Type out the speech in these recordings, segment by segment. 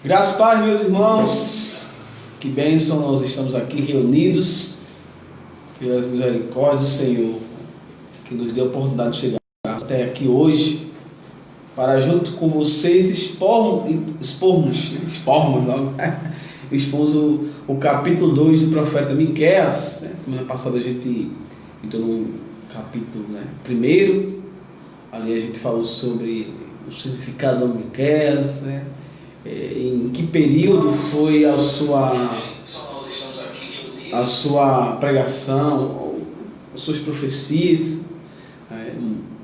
Graças a Deus, meus irmãos, que bênção, nós estamos aqui reunidos pelas misericórdias do Senhor, que nos deu a oportunidade de chegar até aqui hoje, para junto com vocês expormos o capítulo 2 do profeta Miqueias. Semana passada a gente entrou no capítulo primeiro, ali a gente falou sobre o significado do Miqueias, em que período foi a sua pregação, as suas profecias.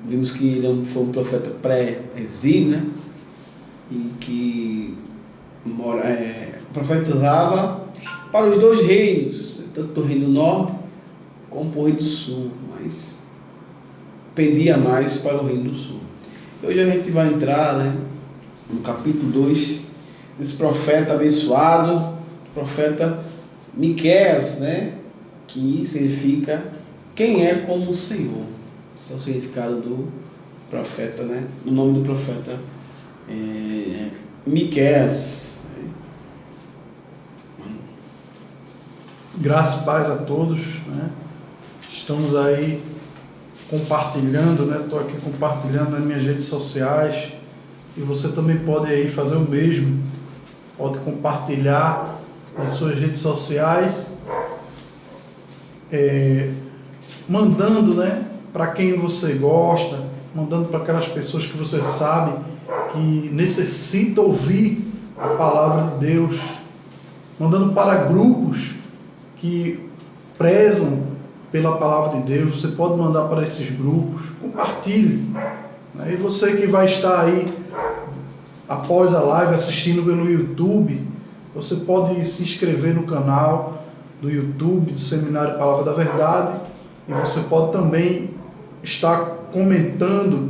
Vimos que ele foi um profeta pré-exílio, e que profetizava para os dois reinos, tanto o reino do norte como o reino do sul, mas pendia mais para o reino do sul. E hoje a gente vai entrar no capítulo 2 desse profeta abençoado, profeta Miqueias, que significa quem é como o Senhor. Esse é o significado do profeta, o nome do profeta Miqueias. Graça e paz a todos, Estamos aí compartilhando, Estou aqui compartilhando nas minhas redes sociais, e você também pode aí fazer o mesmo, pode compartilhar nas suas redes sociais, mandando, para quem você gosta, mandando para aquelas pessoas que você sabe que necessitam ouvir a palavra de Deus, mandando para grupos que prezam pela palavra de Deus. Você pode mandar para esses grupos, compartilhe. E você que vai estar aí após a live assistindo pelo YouTube, você pode se inscrever no canal do YouTube do Seminário Palavra da Verdade, e você pode também estar comentando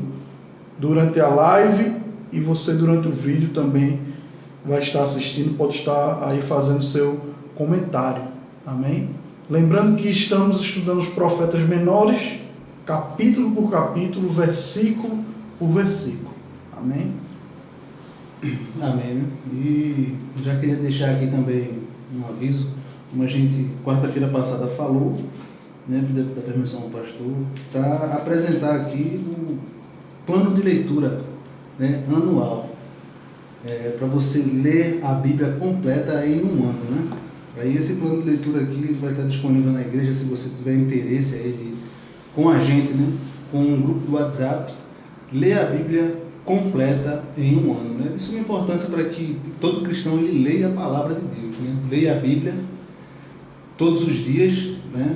durante a live, e você durante o vídeo também vai estar assistindo, pode estar aí fazendo seu comentário. Amém? Lembrando que estamos estudando os profetas menores, capítulo por capítulo, versículo por versículo. Amém? Amém. E já queria deixar aqui também um aviso, como a gente quarta-feira passada falou, da permissão do pastor, para apresentar aqui o plano de leitura anual, para você ler a Bíblia completa em um ano. Aí esse plano de leitura aqui vai estar disponível na igreja, se você tiver interesse aí com a gente, com um grupo do WhatsApp, ler a Bíblia completa em um ano. Isso é uma importância para que todo cristão ele leia a palavra de Deus, leia a Bíblia todos os dias,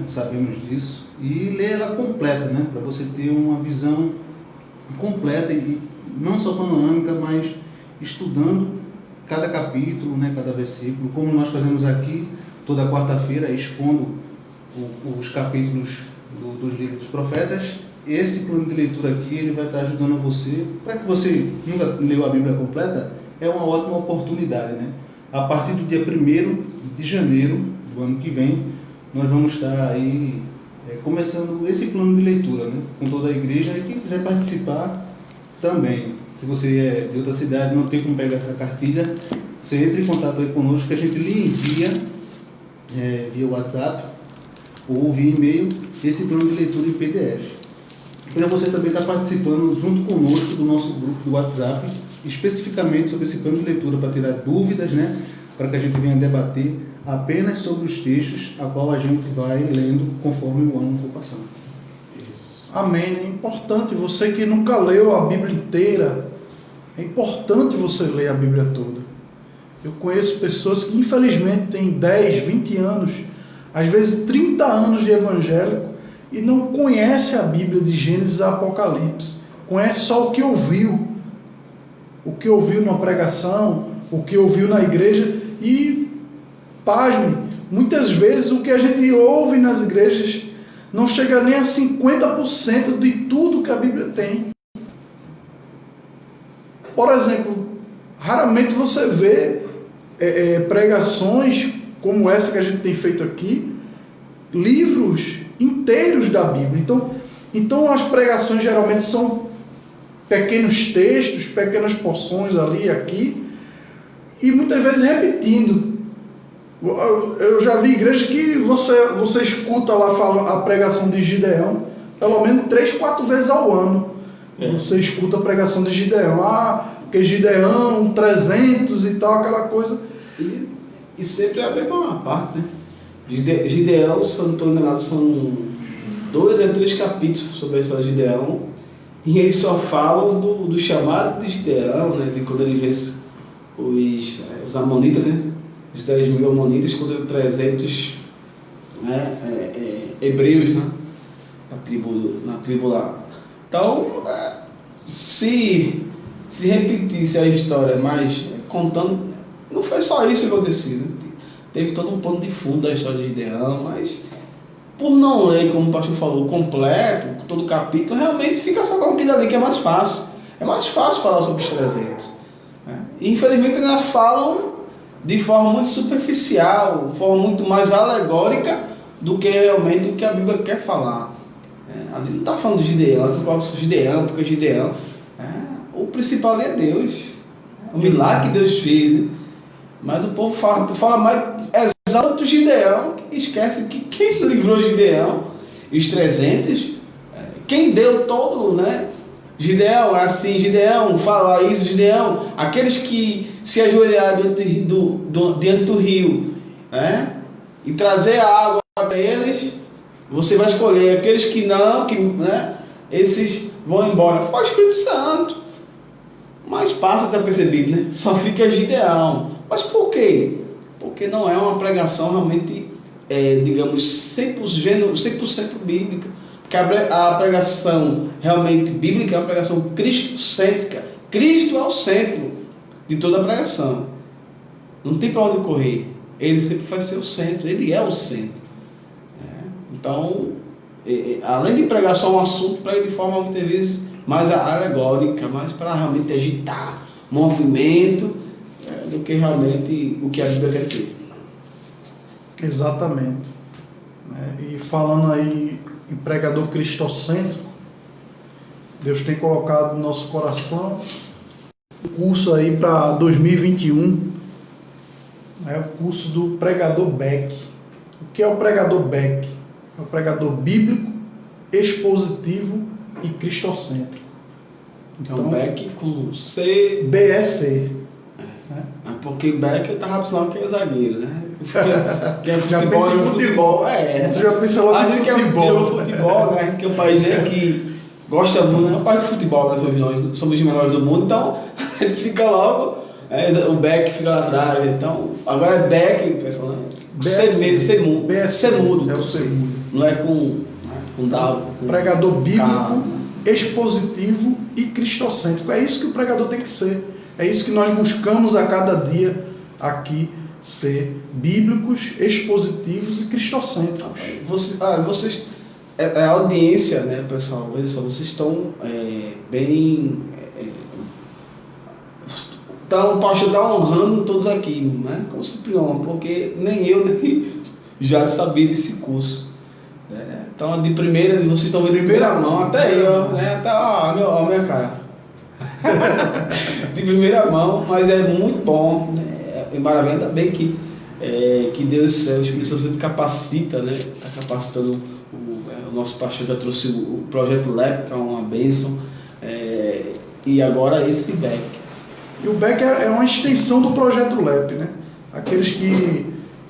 sabemos disso, e leia ela completa, para você ter uma visão completa, e não só panorâmica, mas estudando cada capítulo, cada versículo, como nós fazemos aqui toda quarta-feira, expondo os capítulos dos livros dos profetas. Esse plano de leitura aqui, ele vai estar ajudando você, para que você nunca leu a Bíblia completa, é uma ótima oportunidade. A partir do dia 1º de janeiro do ano que vem, nós vamos estar aí começando esse plano de leitura, com toda a igreja, e quem quiser participar também. Se você é de outra cidade, não tem como pegar essa cartilha, você entra em contato aí conosco, que a gente lhe envia via WhatsApp ou via e-mail esse plano de leitura em PDF. Para você também estar participando junto conosco do nosso grupo do WhatsApp, especificamente sobre esse plano de leitura, para tirar dúvidas, para que a gente venha debater apenas sobre os textos a qual a gente vai lendo conforme o ano for passando. Amém. É importante, você que nunca leu a Bíblia inteira, é importante você ler a Bíblia toda. Eu conheço pessoas que infelizmente têm 10, 20 anos, às vezes 30 anos de evangélico, e não conhece a Bíblia de Gênesis a Apocalipse. Conhece só o que ouviu numa pregação, o que ouviu na igreja, e, pasme, muitas vezes o que a gente ouve nas igrejas não chega nem a 50% de tudo que a Bíblia tem. Por exemplo, raramente você vê pregações como essa que a gente tem feito aqui, livros inteiros da Bíblia. Então as pregações geralmente são pequenos textos, pequenas porções ali e aqui, e muitas vezes repetindo. Eu já vi igreja que você escuta lá a pregação de Gideão pelo menos 3, 4 vezes ao ano. Você escuta a pregação de Gideão, porque Gideão 300 e tal, aquela coisa. E sempre é a mesma parte, né? Gideão, se eu não estou enganado, são 2 a 3 capítulos sobre a história de Gideão, e eles só falam do chamado de Gideão, né? De quando ele vê os amonitas, né? Os 10.000 amonitas contra 300 hebreus, né? Na tribo lá. Então, se repetisse a história, mas contando, não foi só isso que aconteceu, né? Teve todo um pano de fundo da história de Gideão, mas por não ler, como o pastor falou, completo, todo o capítulo, realmente fica só com aquilo ali que é mais fácil. É mais fácil falar sobre os 300. Né? E infelizmente ainda falam de forma muito superficial, de forma muito mais alegórica do que realmente o que a Bíblia quer falar. Ali não está falando de Gideão, que coloca Gideão, porque Gideão. O principal ali é Deus. O milagre que Deus fez. Né? Mas o povo fala mais exalta o Gideão, que esquece que quem livrou Gideão, os 300, quem deu todo, né? Gideão, assim, Gideão, fala isso, Gideão, aqueles que se ajoelharam diante do rio, e trazer a água para eles, você vai escolher. Aqueles que não, esses vão embora. Foi o Espírito Santo. Mas passa desapercebido, né? Só fica Gideão. Mas por quê? Porque não é uma pregação realmente, digamos, 100% bíblica. Porque a pregação realmente bíblica é uma pregação cristocêntrica. Cristo é o centro de toda a pregação. Não tem para onde correr. Ele sempre vai ser o centro. Ele é o centro. Então, além de pregar só um assunto, prega de forma muitas vezes mais alegórica, mais para realmente agitar o movimento, do que realmente o que a Bíblia quer ter. Exatamente. E falando aí em pregador cristocêntrico, Deus tem colocado no nosso coração um curso aí para 2021, o curso do pregador Beck. O que é o pregador Beck? É o pregador bíblico, expositivo e cristocêntrico. Então, Beck com C... BEC. Porque Beck eu estava pensando que é zagueiro, né? Que é já futebol, pensa em futebol. Tu já pensa logo em futebol. A gente futebol, né? A gente que é um país, né, que gosta muito, é um país de futebol, né? Somos os melhores do mundo, então a gente fica logo, o Beck fica lá atrás. Então, agora é Beck, pessoal, né? C mudo. É o C mudo. Não é com W. Pregador bíblico, expositivo e cristocêntrico. É isso que o pregador tem que ser. É isso que nós buscamos a cada dia aqui, ser bíblicos, expositivos e cristocêntricos. Vocês, a audiência, né, pessoal, veja só, vocês estão bem... o pastor está honrando todos aqui, né? Como sempre honra, porque nem eu nem já sabia desse curso. Então, de primeira, vocês estão vendo de primeira mão, até eu, até a minha cara. De primeira mão, mas é muito bom, né? É maravilha, ainda bem que Deus, o Espírito Santo sempre capacita, né? Está capacitando o nosso pastor, já trouxe o projeto LEP, que é uma bênção, e agora esse Beck. E o Beck é uma extensão do projeto LEP, né? Aqueles que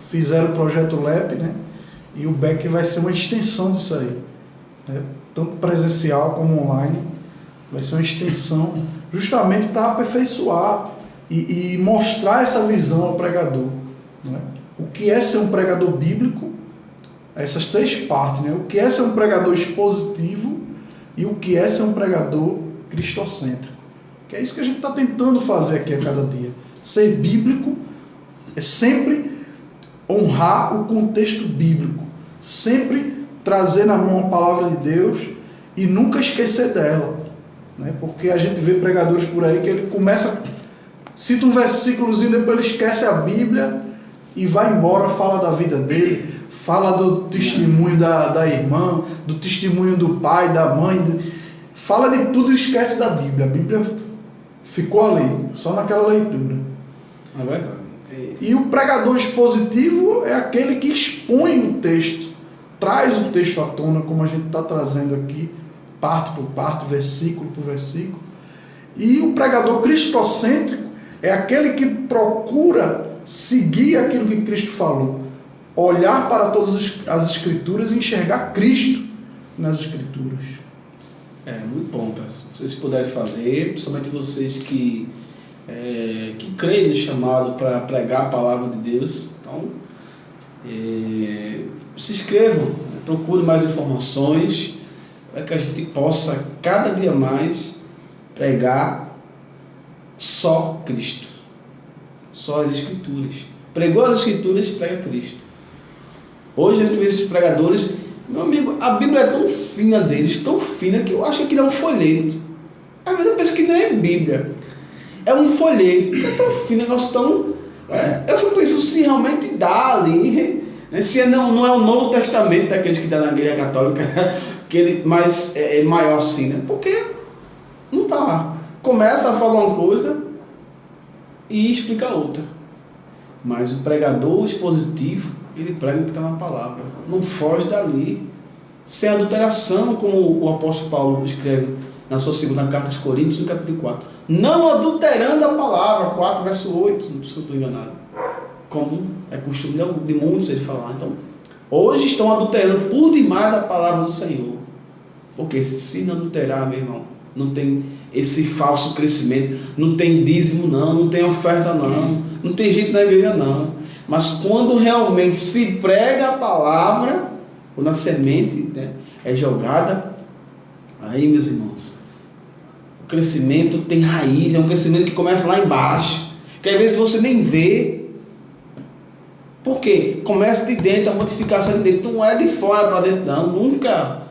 fizeram o projeto LEP, né? E o Beck vai ser uma extensão disso aí, né? Tanto presencial como online. Vai ser uma extensão justamente para aperfeiçoar e mostrar essa visão ao pregador, né? O que é ser um pregador bíblico, essas 3 partes, né? O que é ser um pregador expositivo e o que é ser um pregador cristocêntrico. Que é isso que a gente está tentando fazer aqui a cada dia. Ser bíblico é sempre honrar o contexto bíblico, sempre trazer na mão a palavra de Deus e nunca esquecer dela, né? Porque a gente vê pregadores por aí que ele começa, cita um versículozinho, depois ele esquece a Bíblia e vai embora, fala da vida dele, fala do testemunho da irmã, do testemunho do pai, da mãe, fala de tudo e esquece da Bíblia. A Bíblia ficou ali, só naquela leitura. É verdade. E o pregador expositivo é aquele que expõe o texto, traz o texto à tona, como a gente está trazendo aqui, parte por parte, versículo por versículo. E o pregador cristocêntrico é aquele que procura seguir aquilo que Cristo falou, olhar para todas as Escrituras e enxergar Cristo nas Escrituras. Muito bom, pessoal. Se vocês puderem fazer, principalmente vocês que creem no chamado para pregar a palavra de Deus, então se inscrevam, procurem mais informações para que a gente possa cada dia mais pregar só Cristo, só as Escrituras. Pregou as Escrituras, prega Cristo. Hoje a gente vê esses pregadores, meu amigo, a Bíblia é tão fina deles, tão fina, que eu acho que aquilo é um folheto. Às vezes eu penso que não é Bíblia, é um folheto, porque é tão fino, negócio tão... eu fico pensando se realmente dá ali, né? Se não é o Novo Testamento daqueles que dá na Igreja Católica, mas é maior assim, né? Porque não está lá. Começa a falar uma coisa e explica outra. Mas o pregador expositivo, ele prega o que está na palavra. Não foge dali. Sem adulteração, como o apóstolo Paulo escreve na sua segunda carta aos Coríntios, no capítulo 4. Não adulterando a palavra, 4, verso 8, se não estou enganado. Como é costume de muitos ele falar. Então, hoje estão adulterando por demais a palavra do Senhor. Porque se não adulterar, meu irmão, não tem esse falso crescimento, não tem dízimo não tem oferta não tem gente na igreja não. Mas quando realmente se prega a palavra, quando a semente, né, é jogada, aí, meus irmãos, o crescimento tem raiz, é um crescimento que começa lá embaixo, que às vezes você nem vê. Por quê? Começa de dentro, a modificação de dentro, não é de fora para dentro não, nunca.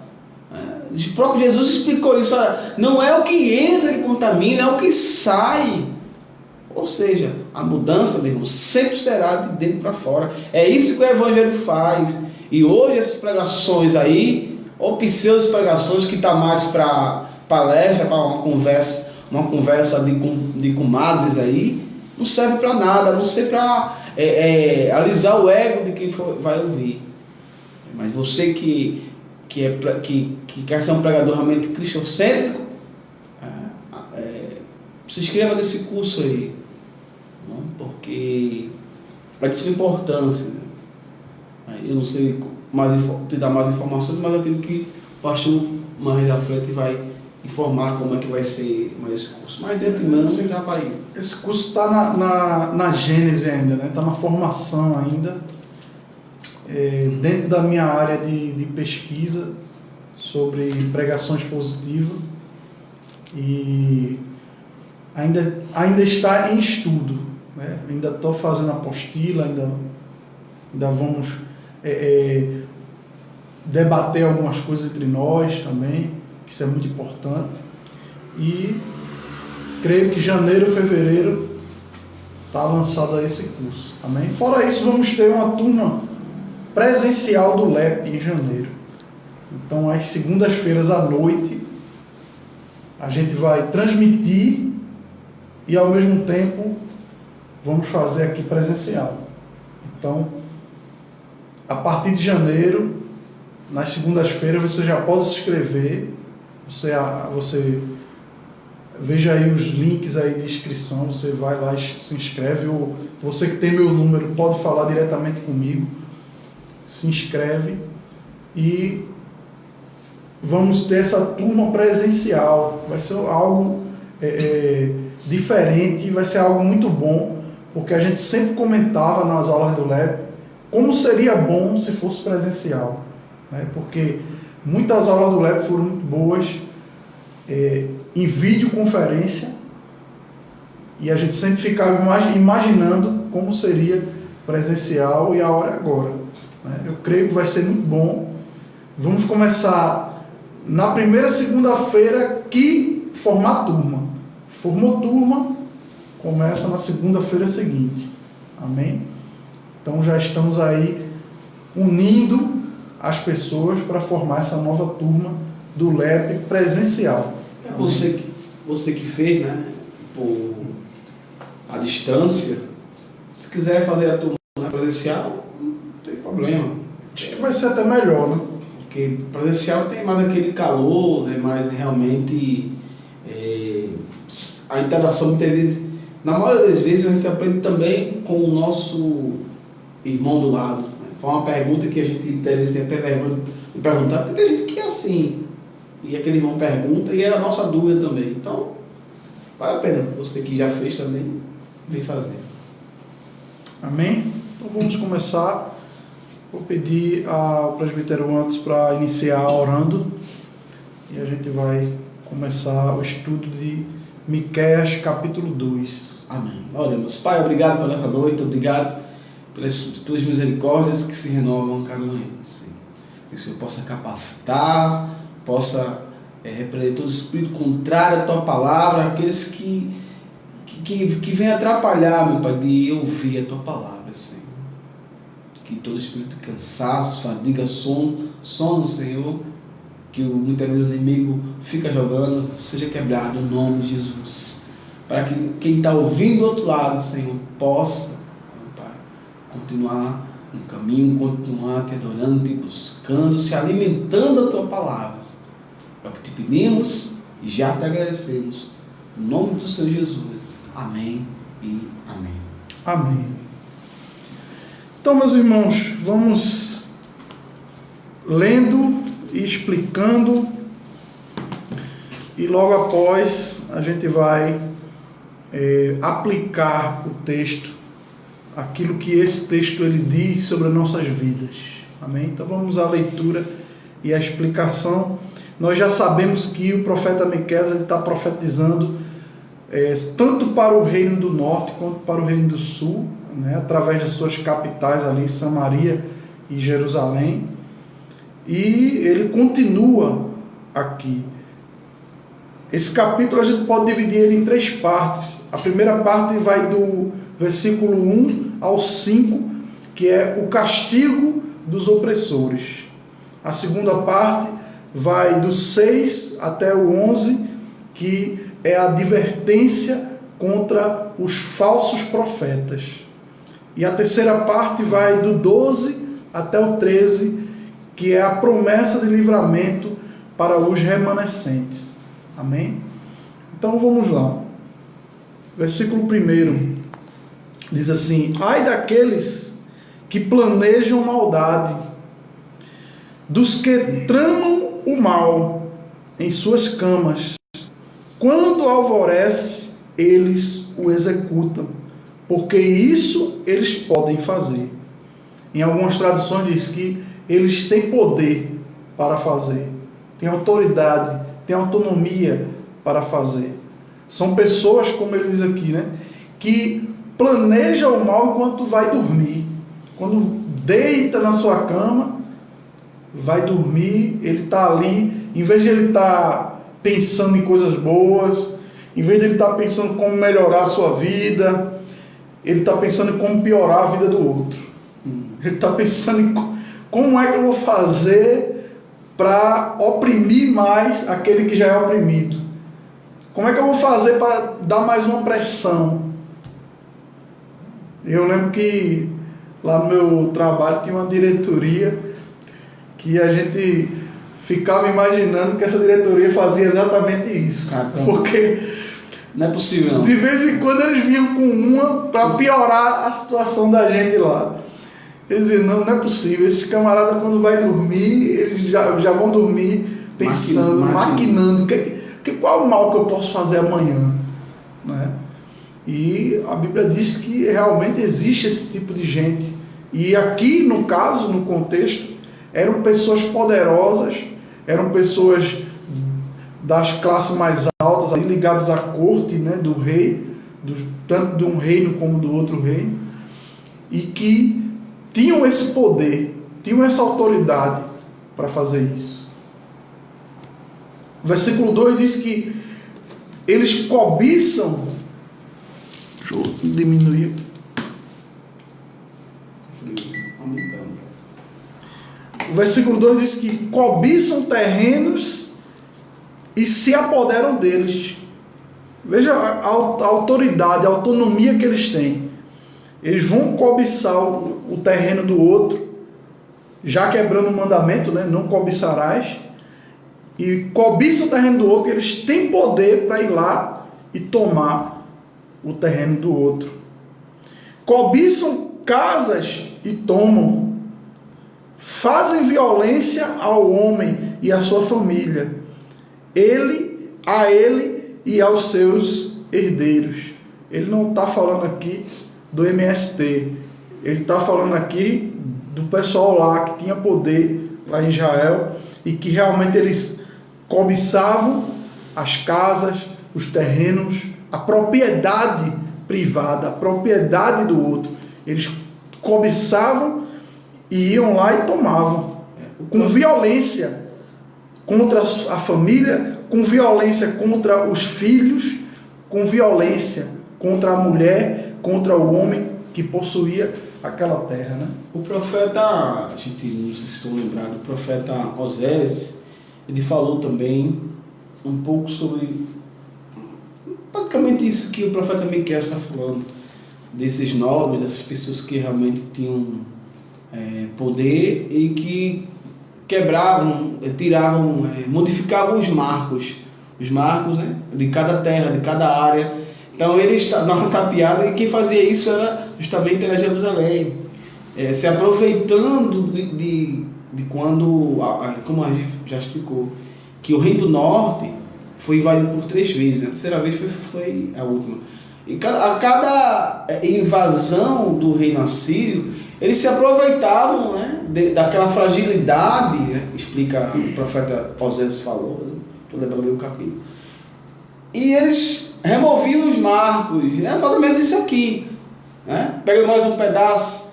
O próprio Jesus explicou isso. Olha, não é o que entra que contamina, é o que sai. Ou seja, a mudança, meu irmão, sempre será de dentro para fora. É isso que o Evangelho faz. E hoje essas pregações aí, ou pseudo pregações que está mais para palestra, para uma conversa de comadres aí, não serve para nada, a não ser para alisar o ego de quem vai ouvir. Mas você que quer ser um pregador realmente cristocêntrico, se inscreva nesse curso aí, não? Porque é de sua importância, né? Eu não sei te dar mais informações, mas eu acredito que o pastor mais à frente vai informar como é que vai ser mais esse curso. Mas de antemão já vai. Esse curso está na gênese ainda, né? Está na formação ainda. Dentro da minha área de pesquisa sobre pregação expositiva, e ainda está em estudo, né? Ainda estou fazendo apostila, ainda vamos debater algumas coisas entre nós também, que isso é muito importante, e creio que janeiro, fevereiro está lançado esse curso, amém? Fora isso, vamos ter uma turma presencial do LEP em janeiro. Então, às segundas-feiras à noite, a gente vai transmitir e, ao mesmo tempo, vamos fazer aqui presencial. Então, a partir de janeiro, nas segundas-feiras, você já pode se inscrever. Você veja aí os links aí de inscrição, você vai lá e se inscreve. Ou você que tem meu número pode falar diretamente comigo. Se inscreve e vamos ter essa turma presencial. Vai ser algo diferente, vai ser algo muito bom, porque a gente sempre comentava nas aulas do LEP como seria bom se fosse presencial, né? Porque muitas aulas do LEP foram muito boas em videoconferência, e a gente sempre ficava imaginando como seria presencial, e a hora é agora. Eu creio que vai ser muito bom. Vamos começar na primeira segunda-feira que formar turma. Formou turma, começa na segunda-feira seguinte. Amém? Então já estamos aí unindo as pessoas para formar essa nova turma do LEP presencial. Você que fez, né, por a distância, Se quiser fazer a turma presencial, não tem problema. Acho que vai ser até melhor, né? Porque presencial tem mais aquele calor, né? Mais realmente a interação muitas vezes, na maioria das vezes a gente aprende também com o nosso irmão do lado. Né? Foi uma pergunta que a gente muitas vezes tem até vergonha de perguntar, porque tem gente que é assim, e aquele irmão pergunta e era a nossa dúvida também. Então, vale a pena, você que já fez também, vem fazer. Amém? Então vamos começar. Vou pedir ao presbítero antes para iniciar orando e a gente vai começar o estudo de Miqueias capítulo 2. Amém. Oremos. Pai, obrigado por essa noite, obrigado pelas tuas misericórdias que se renovam cada manhã. Que o Senhor possa capacitar, possa repreender todo espírito contrário à tua palavra, aqueles que vêm atrapalhar, meu Pai, de ouvir a tua palavra, Senhor. Que todo espírito de cansaço, fadiga, sono, Senhor, que muitas vezes o inimigo fica jogando, seja quebrado no nome de Jesus. Para que quem está ouvindo do outro lado, Senhor, possa, meu Pai, continuar no caminho, continuar te adorando, te buscando, se alimentando da tua palavra. É o que te pedimos e já te agradecemos. No nome do Senhor Jesus. Amém e amém. Amém. Então, meus irmãos, vamos lendo e explicando, e logo após a gente vai aplicar o texto, aquilo que esse texto ele diz sobre as nossas vidas. Amém? Então vamos à leitura e à explicação. Nós já sabemos que o profeta Miqueias está profetizando tanto para o reino do norte quanto para o reino do sul, né, através das suas capitais ali, Samaria e Jerusalém. E ele continua aqui. Esse capítulo a gente pode dividir ele em 3 partes. A primeira parte vai do versículo 1 ao 5, que é o castigo dos opressores. A segunda parte vai do 6 até o 11, que é a advertência contra os falsos profetas. E a terceira parte vai do 12 até o 13, que é a promessa de livramento para os remanescentes. Amém? Então vamos lá. Versículo 1 diz assim: ai daqueles que planejam maldade, dos que tramam o mal em suas camas, quando alvorece, eles o executam, porque isso eles podem fazer. Em algumas traduções diz que eles têm poder para fazer, têm autoridade, têm autonomia para fazer. São pessoas, como ele diz aqui, né, que planeja o mal enquanto vai dormir. Quando deita na sua cama, vai dormir, ele está ali, em vez de ele estar pensando em coisas boas, em vez de ele estar pensando como melhorar a sua vida, ele está pensando em como piorar a vida do outro. Ele está pensando em como é que eu vou fazer para oprimir mais aquele que já é oprimido. Como é que eu vou fazer para dar mais uma pressão? Eu lembro que lá no meu trabalho tinha uma diretoria que a gente ficava imaginando que essa diretoria fazia exatamente isso. Porque não é possível, não. De vez em quando eles vinham com uma para piorar a situação da gente lá. Eles diziam, não é possível. Esses camaradas, quando vai dormir, eles já vão dormir pensando, maquinando. Qual o mal que eu posso fazer amanhã? Né? E a Bíblia diz que realmente existe esse tipo de gente. E aqui, no caso, no contexto, eram pessoas poderosas, eram pessoas das classes mais altas, ali, ligadas à corte, né, do rei, tanto de um reino como do outro reino, e que tinham esse poder, tinham essa autoridade para fazer isso. O versículo 2 diz que eles cobiçam. Deixa eu diminuir. O versículo 2 diz que cobiçam terrenos e se apoderam deles. Veja a autoridade, a autonomia que eles têm. eles vão cobiçar o terreno do outro, já quebrando o mandamento, né? Não cobiçarás, e cobiçam o terreno do outro, e eles têm poder para ir lá e tomar o terreno do outro. Cobiçam casas e tomam. Fazem violência ao homem e à sua família, a ele e aos seus herdeiros. Ele não está falando aqui do MST, ele está falando aqui do pessoal lá que tinha poder lá em Israel e que realmente eles cobiçavam as casas, os terrenos, a propriedade privada, a propriedade do outro. Eles cobiçavam e iam lá e tomavam, com violência contra a família, com violência contra os filhos, com violência contra a mulher, contra o homem que possuía aquela terra, né? O profeta, a gente não sei se estão lembrados, o profeta Osés, ele falou também um pouco sobre praticamente isso que o profeta Miqueias está falando, desses nobres, dessas pessoas que realmente tinham poder e que quebravam, tiravam, modificavam os marcos, né, de cada terra, de cada área. Então eles davam tapeada, e quem fazia isso era justamente Jerusalém, se aproveitando de quando, como a gente já explicou, que o Reino do Norte foi invadido por 3 vezes, né? A terceira vez foi a última. E a cada invasão do reino assírio, eles se aproveitavam, né, daquela fragilidade, né, explica o profeta Osés falou, estou lembrando o capítulo. E eles removiam os marcos, mais ou menos isso aqui, né? Pega mais um pedaço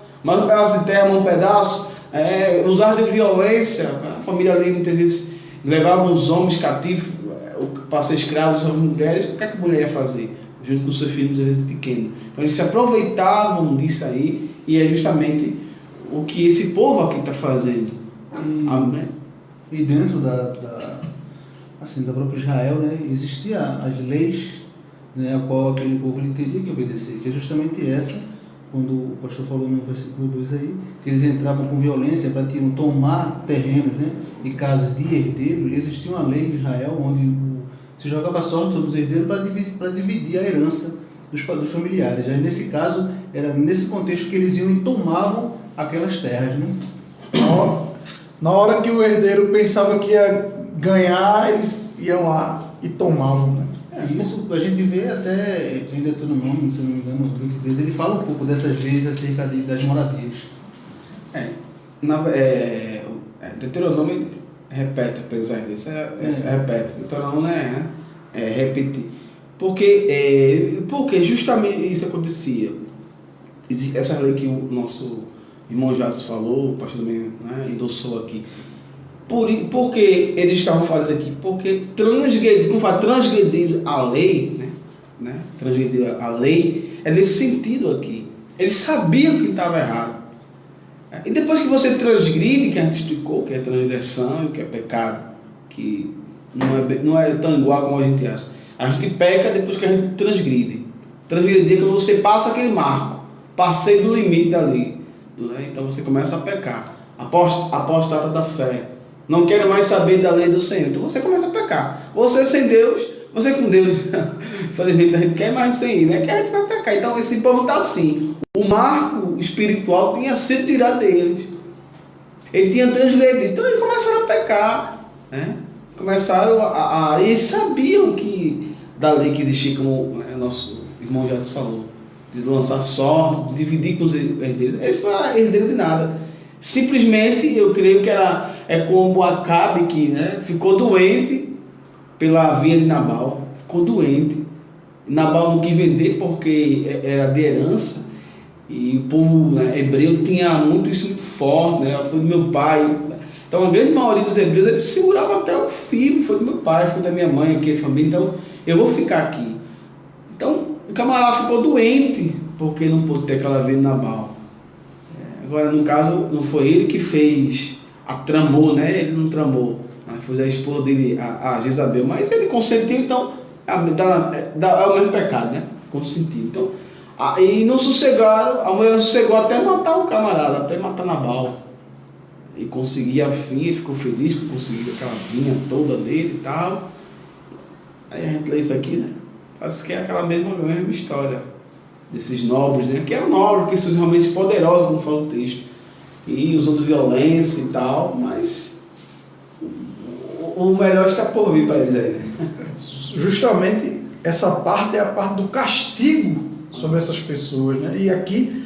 de terra, um pedaço, usar de violência. A família ali muitas vezes levava os homens cativos para ser escravos, as mulheres. O que a mulher ia fazer? Junto com seus filhos, às vezes pequenos. Então eles se aproveitavam disso aí, e é justamente o que esse povo aqui está fazendo. Amém? E dentro da própria Israel, né, existiam as leis, né, a qual aquele povo ele teria que obedecer, que é justamente essa, quando o pastor falou no versículo 2 aí, que eles entravam com violência para tomar terrenos, né, e casas de herdeiros. Existia uma lei em Israel onde se jogava sorte sobre os herdeiros para dividir a herança dos familiares. Aí, nesse caso, era nesse contexto que eles iam e tomavam aquelas terras, né? Na hora que o herdeiro pensava que ia ganhar, eles iam lá e tomavam, né? Isso a gente vê até em Deuteronômio, se não me engano, 23, ele fala um pouco dessas leis acerca das moradias. Deuteronômio repete, apesar disso, repete. Deuteronômio é repetir. Porque justamente isso acontecia. Essa lei que o nosso irmão já falou, o pastor também, né, endossou aqui. Por que eles estavam fazendo aqui? Porque transgredir a lei, né? Transgredir a lei é nesse sentido aqui. Eles sabiam que estava errado. E depois que você transgride, que a gente explicou, que é transgressão e o que é pecado, que não é tão igual como a gente acha. A gente peca depois que a gente transgride. Transgredir é quando você passa aquele marco, passei do limite dali, né? Então você começa a pecar. Apostata da fé. Não quero mais saber da lei do Senhor. Então você começa a pecar. Você sem Deus, você com Deus. Infelizmente a gente quer mais sem ir, né? Que a gente vai pecar. Então esse povo está assim. O marco espiritual tinha sido tirado deles. Ele tinha transgredido. Então eles começaram a pecar, né? Começaram eles sabiam que da lei que existia, como nosso irmão já falou, de lançar sorte, de dividir com os herdeiros. Eles não eram herdeiros de nada. Simplesmente, eu creio que como Acabe, que, né, ficou doente pela via de Nabal. Ficou doente. Nabal não quis vender porque era de herança. E o povo, né, hebreu tinha isso muito forte, né? Foi do meu pai. Então a grande maioria dos hebreus, eles seguravam até o filho. Foi do meu pai, foi da minha mãe, aqui, família. Então eu vou ficar aqui. Então o camarada ficou doente porque não pôde ter aquela via de Nabal. Agora, no caso, não foi ele que fez, tramou, né? Ele não tramou, mas foi a esposa dele, a Jezabel. Mas ele consentiu, então é o mesmo pecado, né? Consentiu. Então, E não sossegaram, a mulher sossegou até matar o camarada, até matar Nabal. E conseguiu a vinha, ele ficou feliz que conseguiu aquela vinha toda dele e tal. Aí a gente lê isso aqui, né? Parece que é aquela mesma história desses nobres, né? Que eram nobres, pessoas realmente poderosas, como fala o texto. E usando violência e tal, mas o melhor está por vir para eles aí, né? Justamente essa parte é a parte do castigo sobre essas pessoas, né? E aqui,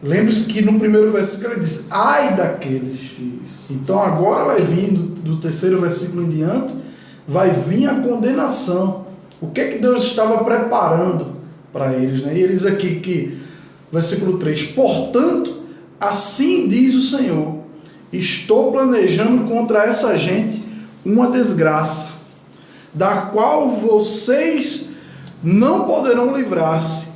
lembre-se que no primeiro versículo ele diz: ai daqueles. Isso. Então agora vai vir, do terceiro versículo em diante, vai vir a condenação. O que é que Deus estava preparando para eles, né? E ele diz aqui que, versículo 3, portanto, assim diz o Senhor, estou planejando contra essa gente uma desgraça, da qual vocês não poderão livrar-se.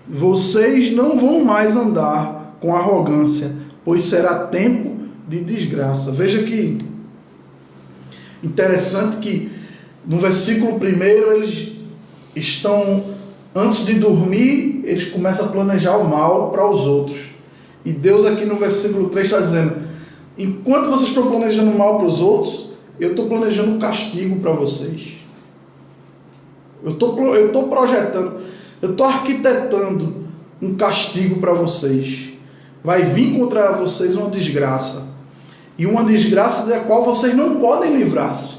Vocês não vão mais andar com arrogância, pois será tempo de desgraça. Veja que interessante que no versículo 1 eles estão, antes de dormir, eles começam a planejar o mal para os outros. E Deus aqui no versículo 3 está dizendo: enquanto vocês estão planejando mal para os outros, eu estou planejando um castigo para vocês. Eu estou projetando, eu estou arquitetando um castigo para vocês. Vai vir contra vocês uma desgraça. E uma desgraça da qual vocês não podem livrar-se.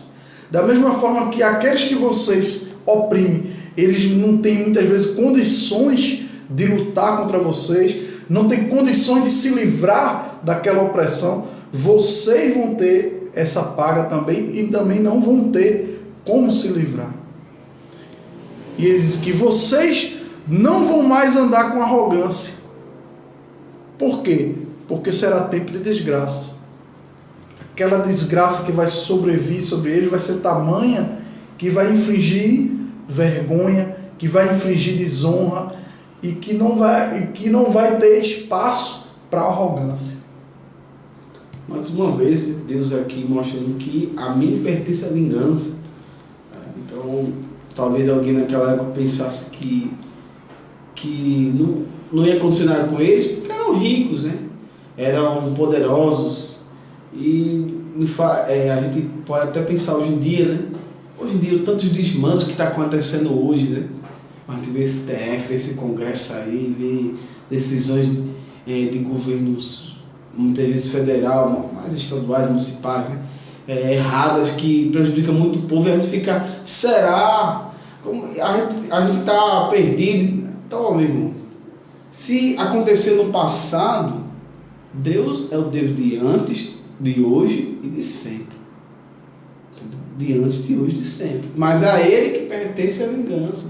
Da mesma forma que aqueles que vocês oprimem, eles não têm muitas vezes condições de lutar contra vocês, não têm condições de se livrar daquela opressão, vocês vão ter essa paga também e também não vão ter como se livrar. E ele diz que vocês não vão mais andar com arrogância. Por quê? Porque será tempo de desgraça. Aquela desgraça que vai sobrevir sobre eles vai ser tamanha que vai infligir vergonha, que vai infligir desonra e que não vai ter espaço para arrogância. Mais uma vez, Deus aqui mostrando que a mim pertence a vingança. Então, talvez alguém naquela época pensasse que não ia acontecer nada com eles, porque eram ricos, né? Eram poderosos. E a gente pode até pensar hoje em dia, né? Hoje em dia, tantos desmandos que está acontecendo hoje, né? A gente vê esse STF, esse Congresso aí, vê decisões de governos, muitas vezes federal, mais estaduais, municipais, né? Erradas, que prejudicam muito o povo, e a gente fica, será? A gente está perdido. Então, meu irmão, se acontecer no passado, Deus é o Deus de antes, de hoje e de sempre. De antes, de hoje e de sempre. Mas a Ele que pertence a vingança.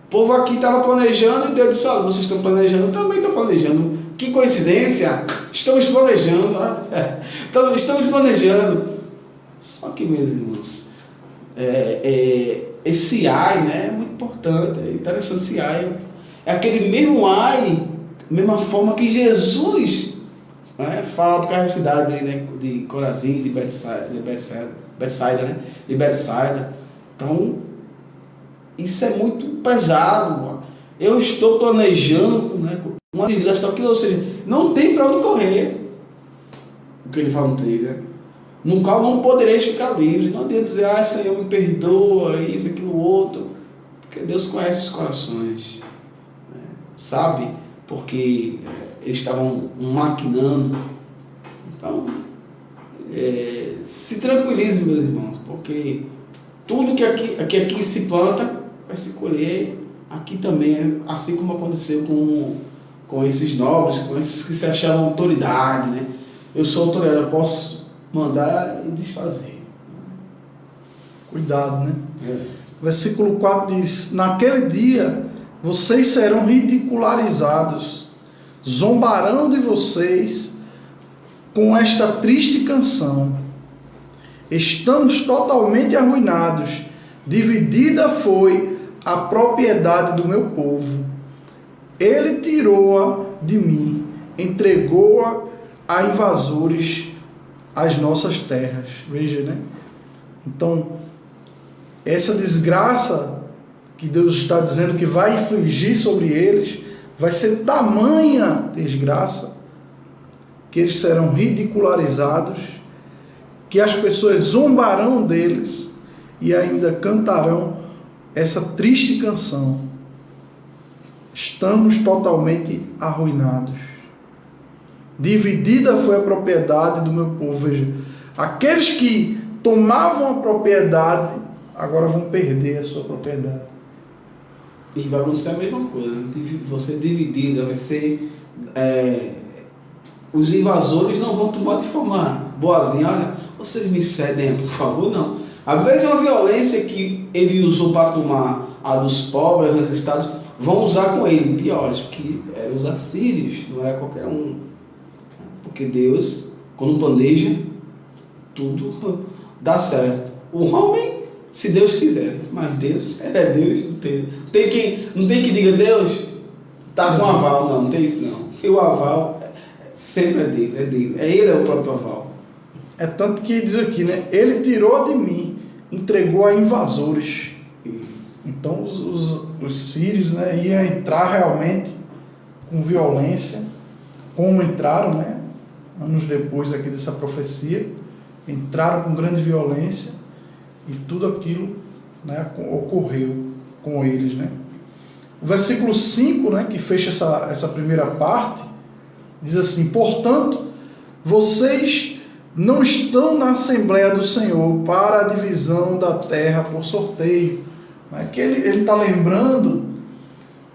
O povo aqui estava planejando e Deus disse: olha, vocês estão planejando, eu também estou planejando. Que coincidência! Estamos planejando. Estamos planejando. Só que, meus irmãos, esse ai, né, é muito importante. É interessante esse ai. É aquele mesmo ai, mesma forma que Jesus, né, fala para a cidade, né, de Corazim, de Betsaida, né, de Betsaida. Então, isso é muito pesado. Eu estou planejando, né, uma desgraça, ou seja, não tem para onde correr. O que ele fala no 3, né? No qual não podereis ficar livre. Não adianta dizer: Senhor, me perdoa, isso, aquilo, outro. Porque Deus conhece os corações, né? Sabe? Porque eles estavam maquinando. Então, se tranquilize, meus irmãos, porque tudo que aqui se planta vai se colher aqui também, assim como aconteceu com esses nobres, com esses que se achavam autoridade, né? Eu sou autoridade, eu posso mandar e desfazer. Cuidado, né? Versículo 4 diz: naquele dia vocês serão ridicularizados, zombarão de vocês com esta triste canção: estamos totalmente arruinados, dividida foi a propriedade do meu povo. Ele tirou-a de mim, entregou-a a invasores as nossas terras. Veja, né? Então, essa desgraça que Deus está dizendo que vai infligir sobre eles, vai ser tamanha desgraça que eles serão ridicularizados, que as pessoas zombarão deles e ainda cantarão essa triste canção: estamos totalmente arruinados. Dividida foi a propriedade do meu povo. Veja, aqueles que tomavam a propriedade agora vão perder a sua propriedade. E vai acontecer a mesma coisa, né? Você dividida, vai ser... os invasores não vão tomar de forma boazinha. Olha, vocês me cedem, por favor, não. A mesma violência que ele usou para tomar a dos pobres, dos estados, vão usar com ele, piores, porque eram os assírios, não era qualquer um. Porque Deus, quando planeja, tudo dá certo. O homem, se Deus quiser, mas Deus, é Deus, não tem quem diga: Deus está com aval, não tem isso não. E o aval sempre é dele, ele é o próprio aval. É tanto que diz aqui, né? Ele tirou de mim, entregou a invasores. Então os sírios, né, iam entrar realmente com violência, como entraram, né, anos depois aqui dessa profecia, entraram com grande violência e tudo aquilo, né, ocorreu com eles, né. O versículo 5, né, que fecha essa primeira parte, diz assim: portanto, vocês não estão na Assembleia do Senhor para a divisão da terra por sorteio. É que ele está lembrando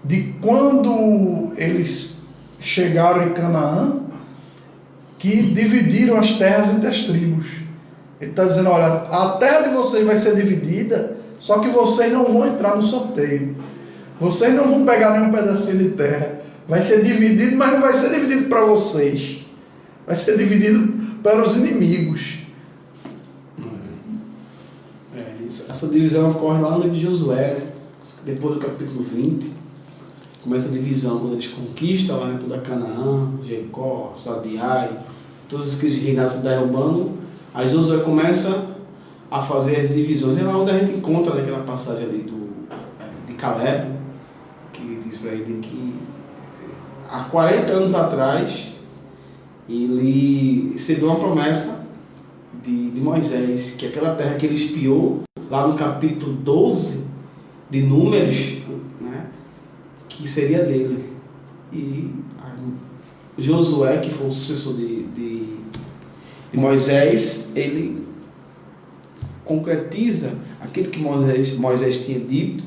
de quando eles chegaram em Canaã, que dividiram as terras entre as tribos. Ele está dizendo: olha, a terra de vocês vai ser dividida, só que vocês não vão entrar no sorteio. Vocês não vão pegar nenhum pedacinho de terra. Vai ser dividido, mas não vai ser dividido para vocês. Vai ser dividido para os inimigos. Essa divisão ocorre lá no livro de Josué, né? Depois do capítulo 20. Começa a divisão quando eles conquistam lá em toda Canaã, Jericó, cidade de Ai, todos aqueles reinados se derrubando. Aí Josué começa a fazer as divisões. É lá onde a gente encontra naquela passagem ali de Caleb, que diz para ele que há 40 anos atrás ele recebeu uma promessa de Moisés, que aquela terra que ele espiou, lá no capítulo 12 de Números, né, que seria dele. E Josué, que foi o sucessor de Moisés, ele concretiza aquilo que Moisés tinha dito,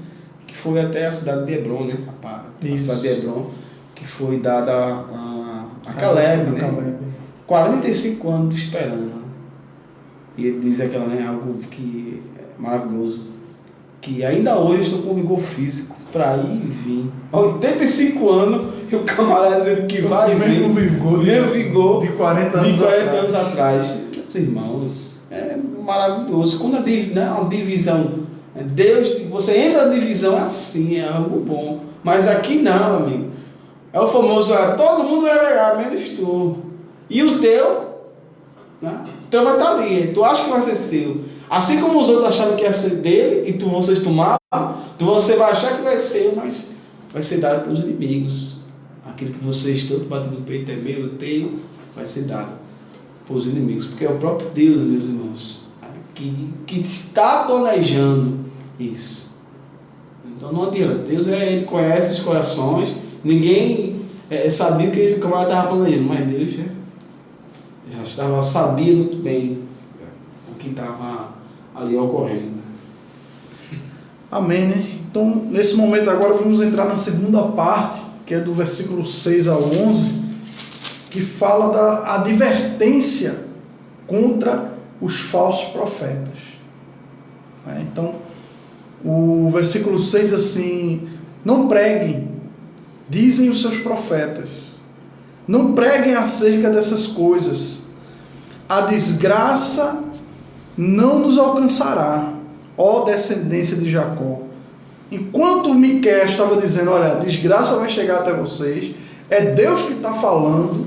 que foi até a cidade de Hebron, né? A cidade de Hebron, que foi dada a Caleb, né? 45 anos esperando, né? E ele diz aquela, né, algo que é maravilhoso, que ainda hoje estou com vigor físico para ir e vir. 85 anos e o camarada dizendo que vai e vem. Mesmo vigor de 40 anos atrás. Meus irmãos, é maravilhoso. Quando a divisão, Deus, você entra na divisão assim, é algo bom. Mas aqui não, amigo. É o famoso: todo mundo vai ganhar, menos tu. E o teu, né? Então vai estar ali, tu acha que vai ser seu. Assim como os outros acharam que ia ser dele e vocês tomaram, você vai achar que vai ser, mas vai ser dado pelos inimigos. Aquilo que vocês tanto batem no peito é meu, eu tenho, vai ser dado pelos inimigos. Porque é o próprio Deus, meus irmãos, que está planejando isso. Então não adianta. Deus ele conhece os corações. Ninguém sabia o que o camarada estava planejando, mas Deus já sabia muito bem o que estava ali ocorrendo. Amém, né? Então, nesse momento agora vamos entrar na segunda parte, que é do versículo 6 ao 11, que fala da advertência contra os falsos profetas. Então, o versículo 6 assim: não preguem, dizem os seus profetas, não preguem acerca dessas coisas. A desgraça não nos alcançará, ó descendência de Jacó. Enquanto Miqueias estava dizendo: olha, a desgraça vai chegar até vocês, é Deus que está falando,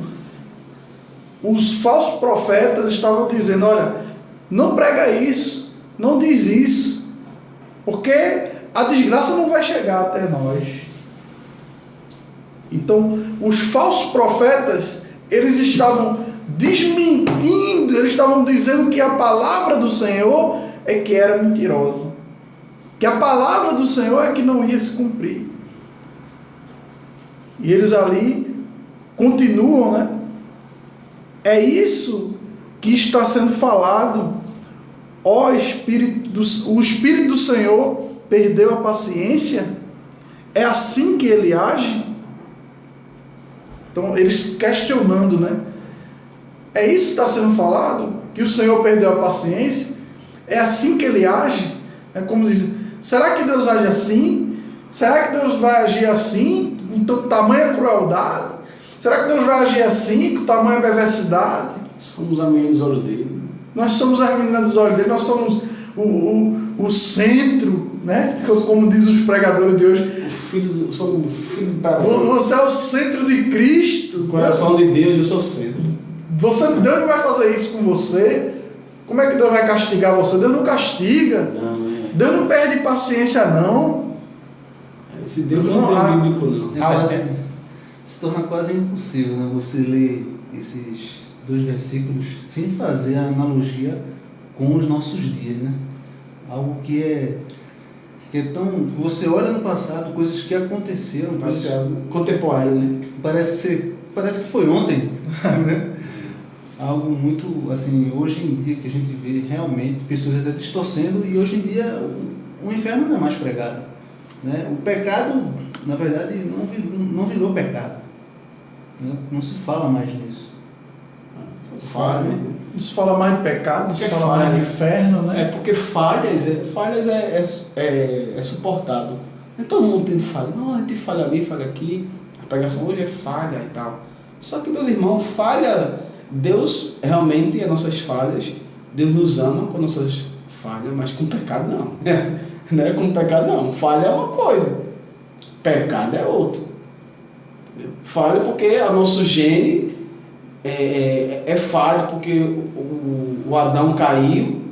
os falsos profetas estavam dizendo: olha, não prega isso, não diz isso, porque a desgraça não vai chegar até nós. Então, os falsos profetas, eles estavam desmentindo, eles estavam dizendo que a palavra do Senhor é que era mentirosa, que a palavra do Senhor é que não ia se cumprir. E eles ali continuam, né? É isso que está sendo falado. Ó o Espírito do Senhor perdeu a paciência? É assim que ele age? Então, eles questionando, né? É isso que está sendo falado? Que o Senhor perdeu a paciência? É assim que ele age? É como diz, será que Deus age assim? Será que Deus vai agir assim? Com tamanha crueldade? Será que Deus vai agir assim? Com tamanha perversidade? Somos a menina dos olhos dele. Nós somos a menina dos olhos dele, nós somos o centro, né? Como dizem os pregadores de hoje. Somos filho de pai. Você é o centro de Cristo. O coração de Deus, eu sou o centro. Deus não vai fazer isso com você. Como é que Deus vai castigar você? Deus não castiga. Deus não perde paciência, não. Esse Deus não é bíblico, não. Se torna quase impossível, né, você ler esses 2 versículos sem fazer a analogia com os nossos dias, né? Algo que é tão... Você olha no passado, coisas que aconteceram, Passado contemporâneo, né? Parece que foi ontem, né? Algo muito, assim, hoje em dia que a gente vê realmente pessoas até distorcendo, e hoje em dia o inferno não é mais pregado, né? O pecado, na verdade, não virou pecado, né? Não se fala mais nisso. Não se fala mais de pecado, não se fala mais de inferno, né? É porque falhas é suportável. Não é todo mundo tendo falha. Não, a gente falha ali, falha aqui. A pregação hoje é falha e tal. Só que, meus irmãos, falha... Deus realmente, as nossas falhas, Deus nos ama com nossas falhas, mas com pecado não. Não é com pecado não. Falha é uma coisa, pecado é outra. Falha porque o nosso gene é falho, porque o Adão caiu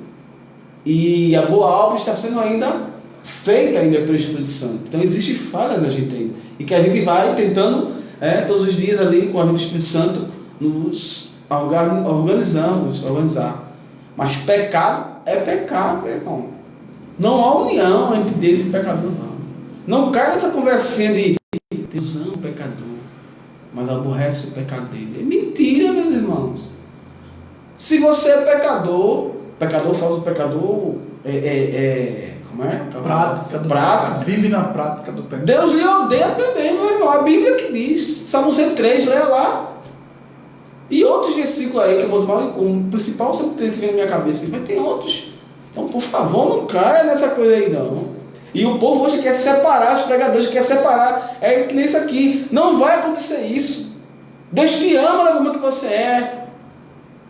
e a boa obra está sendo ainda feita ainda pelo Espírito Santo. Então existe falha na gente ainda. E que a gente vai tentando todos os dias ali com a ajuda do Espírito Santo nos organizar. Mas pecado é pecado, meu irmão. Não há união entre Deus e o pecador, não. Não cai nessa conversinha de Deus ama o pecador, mas aborrece o pecado dele. É mentira, meus irmãos. Se você é pecador faz o pecador como é? Prática. Vive na prática do pecado. Deus lhe odeia também, meu irmão. A Bíblia que diz. Salmo 103, leia lá. E outros versículos aí que eu vou tomar, o principal sempre vem na minha cabeça, mas tem outros. Então, por favor, não caia nessa coisa aí, não. E o povo hoje quer separar, os pregadores querem separar. É que nem isso aqui. Não vai acontecer isso. Deus te ama da forma que você é.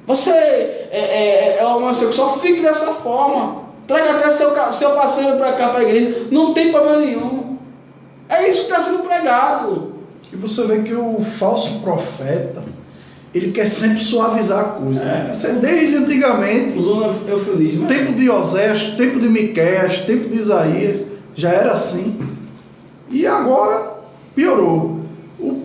Você é homossexual, fique dessa forma. Traga até seu parceiro para cá, para a igreja. Não tem problema nenhum. É isso que está sendo pregado. E você vê que o falso profeta, ele quer sempre suavizar a coisa. Isso é desde antigamente. Usando eufemismo. Tempo de Osés, tempo de Miqueias, tempo de Isaías, já era assim. E agora piorou.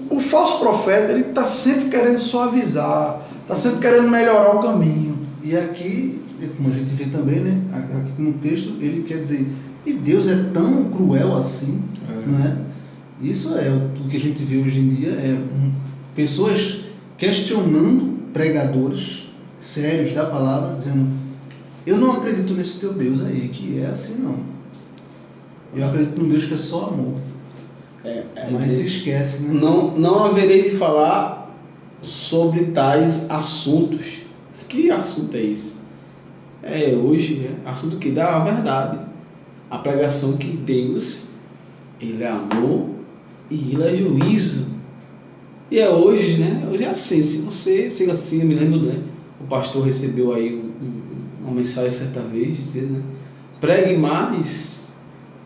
O falso profeta, ele está sempre querendo suavizar, está sempre querendo melhorar o caminho. E aqui, como a gente vê também, né? Aqui no texto, ele quer dizer, e Deus é tão cruel assim, não é? Isso é o que a gente vê hoje em dia, pessoas questionando pregadores sérios da palavra, dizendo, eu não acredito nesse teu Deus aí, que é assim não. Eu acredito num Deus que é só amor. Mas se esquece, né? Não haverei de falar sobre tais assuntos. Que assunto é esse? Hoje, assunto que dá a verdade. A pregação que Deus, Ele é amor e Ele é juízo. E hoje, né? Hoje é assim. Se você siga assim, eu me lembro, né? O pastor recebeu aí uma mensagem certa vez, dizendo, né? Pregue mais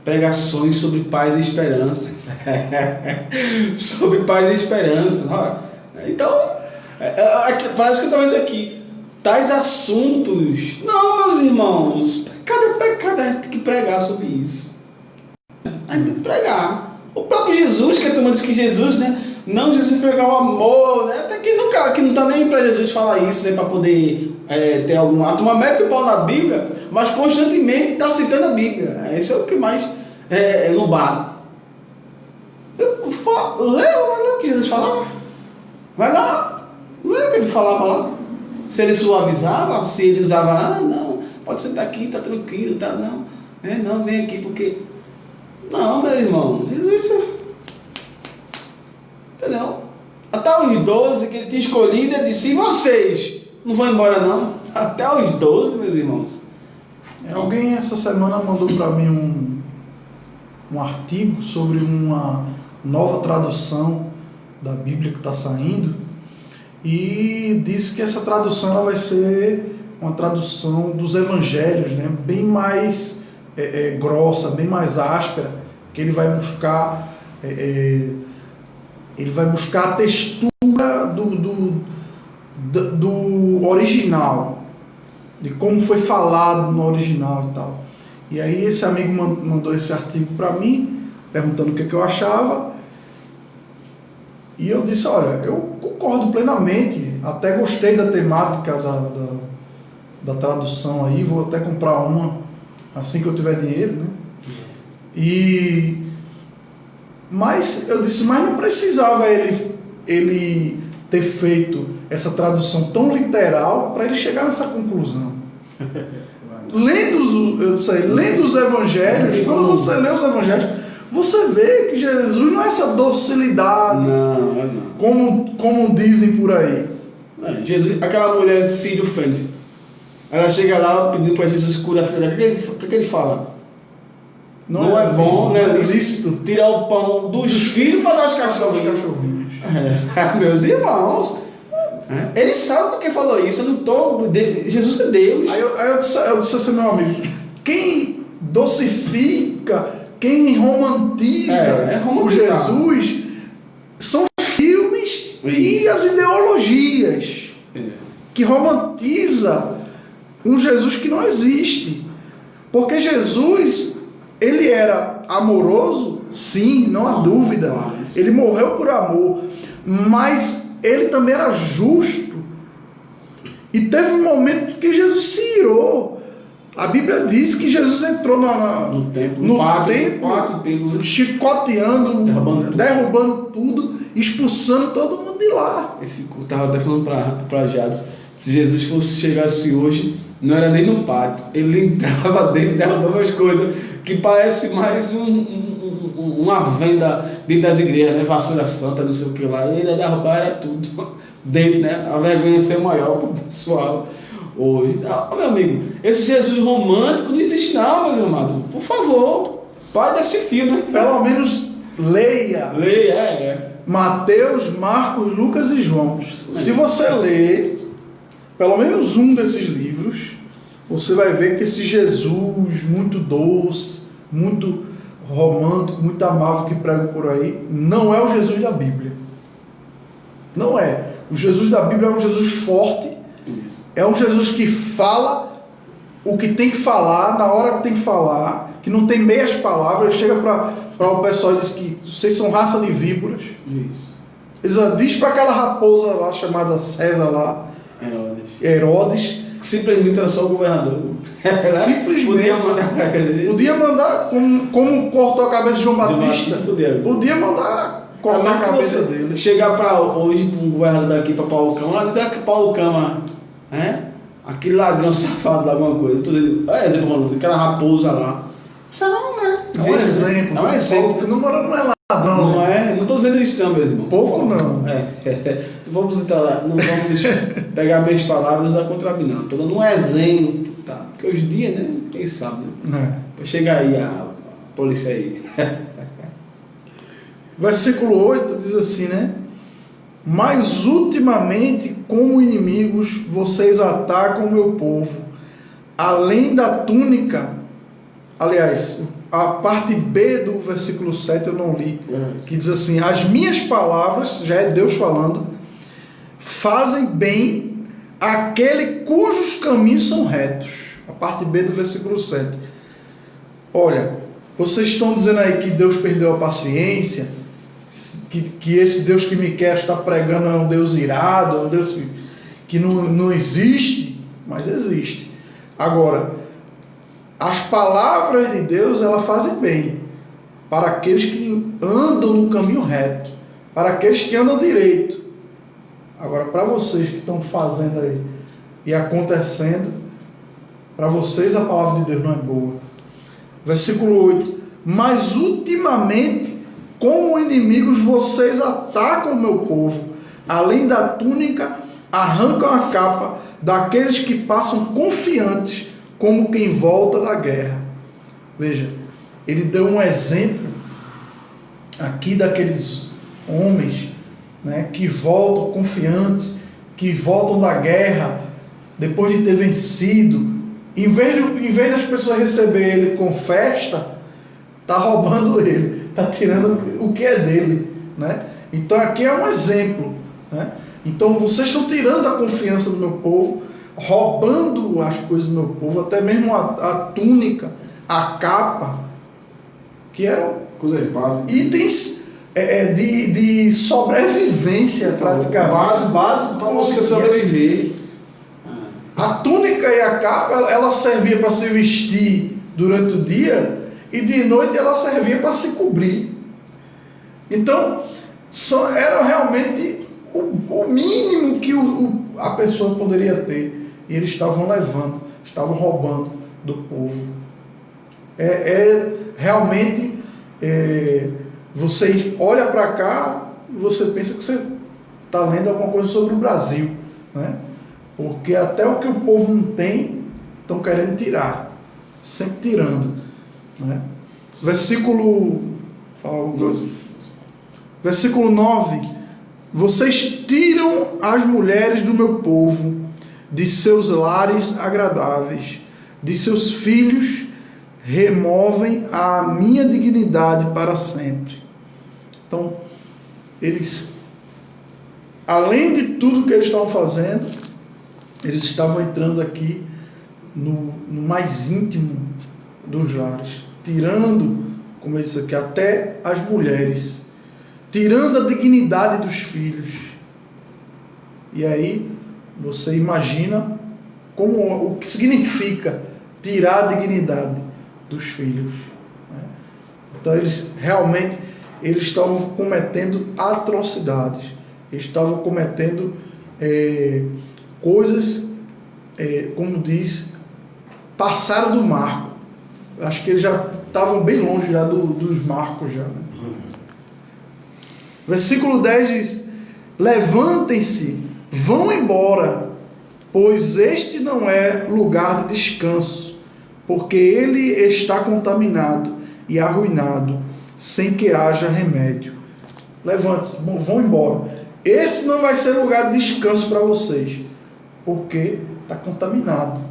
pregações sobre paz e esperança. Sobre paz e esperança. Então, parece que eu estava dizendo aqui, tais assuntos. Não, meus irmãos, pecado é pecado, a gente tem que pregar sobre isso. A gente tem que pregar. O próprio Jesus, que a turma diz que Jesus, né? Não, Jesus pregar o amor, né? Até que não tá nem para Jesus falar isso, né? Para poder ter algum ato. Mas mete o pau na Bíblia, mas constantemente está citando a Bíblia. Isso é o que mais no bar. Lê o que Jesus falava. Vai lá, lê o que ele falava lá. Se ele suavizava, se ele usava, não, pode sentar aqui, tá tranquilo, tá? Não, não, vem aqui, porque. Não, meu irmão, Jesus. Entendeu? Até os 12 que ele tinha escolhido, ele disse: e vocês? Não vão embora, não? Até os 12, meus irmãos. Alguém essa semana mandou para mim um artigo sobre uma nova tradução da Bíblia que está saindo, e disse que essa tradução ela vai ser uma tradução dos evangelhos, né? Bem mais grossa, bem mais áspera, que ele vai buscar a textura do original, de como foi falado no original e tal. E aí esse amigo mandou esse artigo para mim, perguntando o que eu achava, e eu disse: olha, eu concordo plenamente, até gostei da temática da tradução aí, vou até comprar uma assim que eu tiver dinheiro, né? Mas eu disse, mas não precisava ele ter feito essa tradução tão literal para ele chegar nessa conclusão. Lendo os evangelhos, quando você lê os evangelhos, você vê que Jesus não é essa docilidade, como dizem por aí. Jesus, aquela mulher sírio-fênix, ela chega lá pedindo para Jesus curar a filha dela. O que ele fala? Não é bom, né, lícito tirar o pão dos filhos para dar aos cachorrinhos. Meus irmãos, ele sabe porque falou isso. Eu não estou. Jesus é Deus. Aí eu disse assim, meu amigo, quem docifica, quem romantiza o Jesus são os filmes e as ideologias que romantiza um Jesus que não existe. Porque Jesus, ele era amoroso, sim, não há dúvida. Ele morreu por amor, mas ele também era justo. E teve um momento que Jesus se irou. A Bíblia diz que Jesus entrou no templo, chicoteando, derrubando tudo, expulsando todo mundo de lá. Estava até falando para Jades, se Jesus chegasse hoje, não era nem no pátio, ele entrava dentro, derrubava as coisas, que parece mais uma venda dentro das igrejas, né? Vassoura santa, não sei o que lá, ele ia derrubar, era tudo dentro, né? A vergonha ia ser maior para o pessoal hoje. Meu amigo, esse Jesus romântico não existe não, meus amados. Por favor, pare desse filme, né? Pelo menos leia. Mateus, Marcos, Lucas e João. Se você ler pelo menos um desses livros, você vai ver que esse Jesus muito doce, muito romântico, muito amável que pregam por aí, não é o Jesus da Bíblia. Não é. O Jesus da Bíblia é um Jesus forte. É um Jesus que fala o que tem que falar, na hora que tem que falar, que não tem meias palavras. Chega para o pessoal e diz que vocês são raça de víboras. Isso. Diz para aquela raposa lá chamada César lá, Herodes, que simplesmente era só o governador. Simplesmente podia mandar como cortou a cabeça de João Batista. Podia mandar cortar a cabeça dele. Chegar hoje para um governador daqui para Paulo Câmara, dizer que Paulo Câmara, aquele ladrão safado de alguma coisa. Exemplo, aquela raposa lá. Isso não é. É um exemplo. É um exemplo. Não é ladrão. Não é? Não estou dizendo isso não, meu irmão. Pouco não. Vamos entrar lá. Não vamos pegar minhas palavras e usar contra mim, não. Estou dando um exemplo. Tá? Porque hoje em dia, né? Quem sabe, né? Vai chegar aí a polícia aí. Versículo 8 diz assim, né? Mas ultimamente, como inimigos, vocês atacam o meu povo. Além da túnica, aliás, a parte B do versículo 7 eu não li, que diz assim: as minhas palavras, já é Deus falando, fazem bem àquele cujos caminhos são retos. A parte B do versículo 7. Olha, vocês estão dizendo aí que Deus perdeu a paciência, que esse Deus que me quer está pregando é um Deus irado, é um Deus que não existe, mas existe. Agora, as palavras de Deus, elas fazem bem para aqueles que andam no caminho reto, para aqueles que andam direito. Agora, para vocês que estão fazendo aí e acontecendo, para vocês a palavra de Deus não é boa. Versículo 8: mas ultimamente, como inimigos, vocês atacam o meu povo, além da túnica, arrancam a capa daqueles que passam confiantes, como quem volta da guerra. Veja, ele deu um exemplo aqui daqueles homens, né, que voltam confiantes, que voltam da guerra depois de ter vencido. Em vez das pessoas receber ele com festa, está roubando ele, está tirando o que é dele, né? Então aqui é um exemplo, né? Então vocês estão tirando a confiança do meu povo, roubando as coisas do meu povo, até mesmo a túnica, a capa, que eram Coisas básicas. itens de sobrevivência, praticamente. Básico para você sobreviver. A túnica e a capa, ela servia para se vestir durante o dia, e de noite ela servia para se cobrir. Então, era realmente o mínimo que a pessoa poderia ter. E eles estavam levando, estavam roubando do povo. Realmente, você olha para cá e você pensa que você está lendo alguma coisa sobre o Brasil, né? Porque até o que o povo não tem, estão querendo tirar. Sempre tirando, né? Versículo 9: vocês tiram as mulheres do meu povo, de seus lares agradáveis, de seus filhos, removem a minha dignidade para sempre. Então, eles, além de tudo que eles estavam fazendo, eles estavam entrando aqui no mais íntimo dos lares, tirando, como eu disse aqui, até as mulheres, tirando a dignidade dos filhos. E aí você imagina o que significa tirar a dignidade dos filhos, né? Então eles realmente estavam cometendo atrocidades, eles estavam cometendo coisas, como diz, passaram do marco. Acho que eles já estavam bem longe já dos marcos já, né? Versículo 10 diz: levantem-se, vão embora, pois este não é lugar de descanso, porque ele está contaminado e arruinado, sem que haja remédio. Levante-se, vão embora. Esse não vai ser lugar de descanso para vocês, porque está contaminado.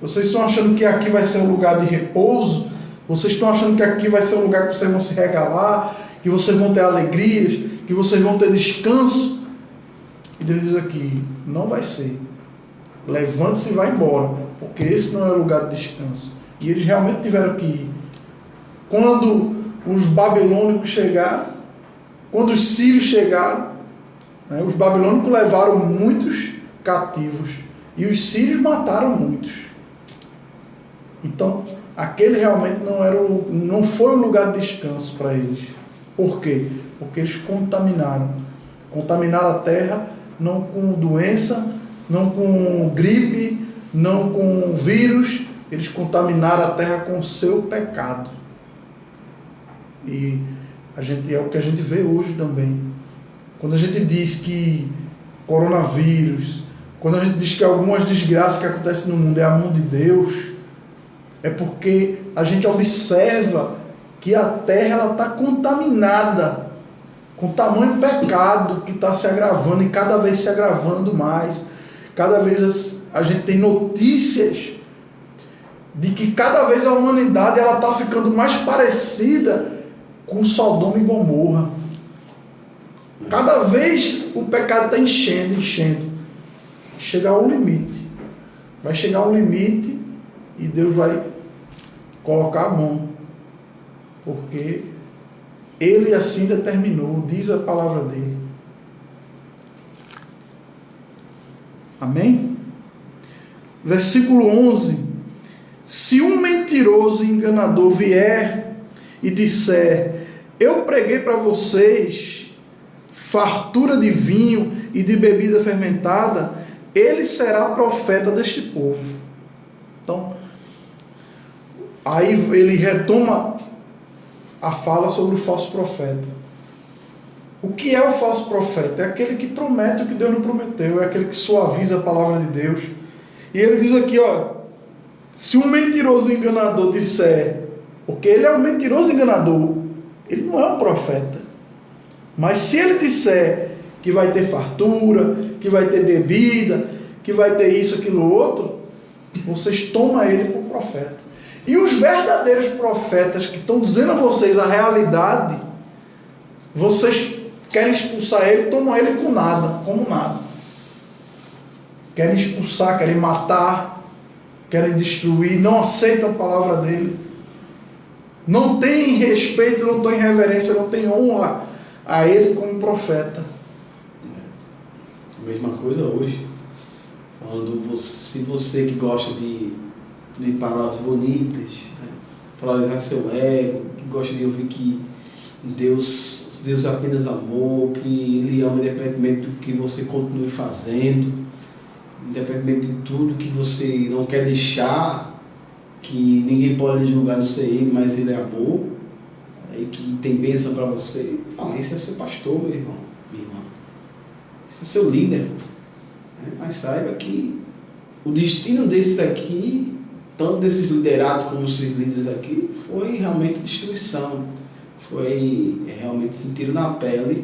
Vocês estão achando que aqui vai ser um lugar de repouso? Vocês estão achando que aqui vai ser um lugar que vocês vão se regalar, que vocês vão ter alegrias, que vocês vão ter descanso? E Deus diz aqui: não vai ser. Levante-se e vá embora, porque esse não é o lugar de descanso. E eles realmente tiveram que ir. Quando os babilônicos chegaram, quando os sírios chegaram, né, os babilônicos levaram muitos cativos e os sírios mataram muitos. Então, aquele realmente não foi um lugar de descanso para eles. Por quê? Porque eles contaminaram a terra, não com doença, não com gripe, não com vírus. Eles contaminaram a terra com o seu pecado. E é o que a gente vê hoje também. Quando a gente diz que coronavírus, quando a gente diz que algumas desgraças que acontecem no mundo é a mão de Deus, é porque a gente observa que a terra está contaminada com tamanho pecado que está se agravando e cada vez se agravando mais. Cada vez a gente tem notícias de que cada vez a humanidade está ficando mais parecida com Sodoma e Gomorra. Cada vez o pecado está enchendo. Chega a um limite. Vai chegar a um limite e Deus vai colocar a mão. Porque Ele assim determinou, diz a palavra dele. Amém? Versículo 11. Se um mentiroso e enganador vier e disser: eu preguei para vocês fartura de vinho e de bebida fermentada, ele será profeta deste povo. Então, aí ele retoma a fala sobre o falso profeta. O que é o falso profeta? É aquele que promete o que Deus não prometeu, é aquele que suaviza a palavra de Deus. E ele diz aqui, se um mentiroso enganador disser, porque ele é um mentiroso enganador, ele não é um profeta. Mas se ele disser que vai ter fartura, que vai ter bebida, que vai ter isso, aquilo, outro, vocês tomam ele por profeta. E os verdadeiros profetas que estão dizendo a vocês a realidade, vocês querem expulsar ele, tomam ele com nada, como nada. Querem expulsar, querem matar, querem destruir, não aceitam a palavra dele. Não tem respeito, não tem reverência, não tem honra a ele como profeta. A mesma coisa hoje. Se você que gosta de palavras bonitas, né? Valorizar seu ego, que gosta de ouvir que Deus é apenas amor, que Ele ama independentemente do que você continue fazendo, independentemente de tudo que você não quer deixar, que ninguém pode julgar não ser Ele, mas Ele é amor, e que tem bênção para você. Não, esse é seu pastor, meu irmão, minha irmã. Esse é seu líder. Mas saiba que o destino desses aqui, tanto desses liderados como desses líderes aqui, foi realmente destruição. Foi realmente sentiram na pele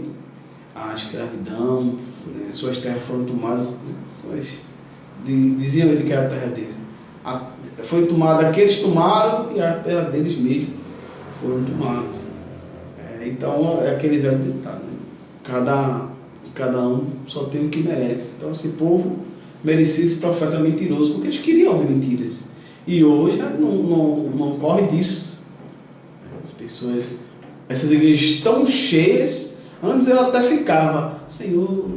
a escravidão, né? Suas terras foram tomadas, diziam ele que era a terra deles. Foi tomada, aqueles tomaram e a terra deles mesmo foram tomadas. Então é aquele velho ditado, né? Cada um só tem o que merece. Então esse povo merecia esse profeta mentiroso, porque eles queriam ouvir mentiras. E hoje não corre disso. As pessoas, essas igrejas estão cheias. Antes eu até ficava, Senhor,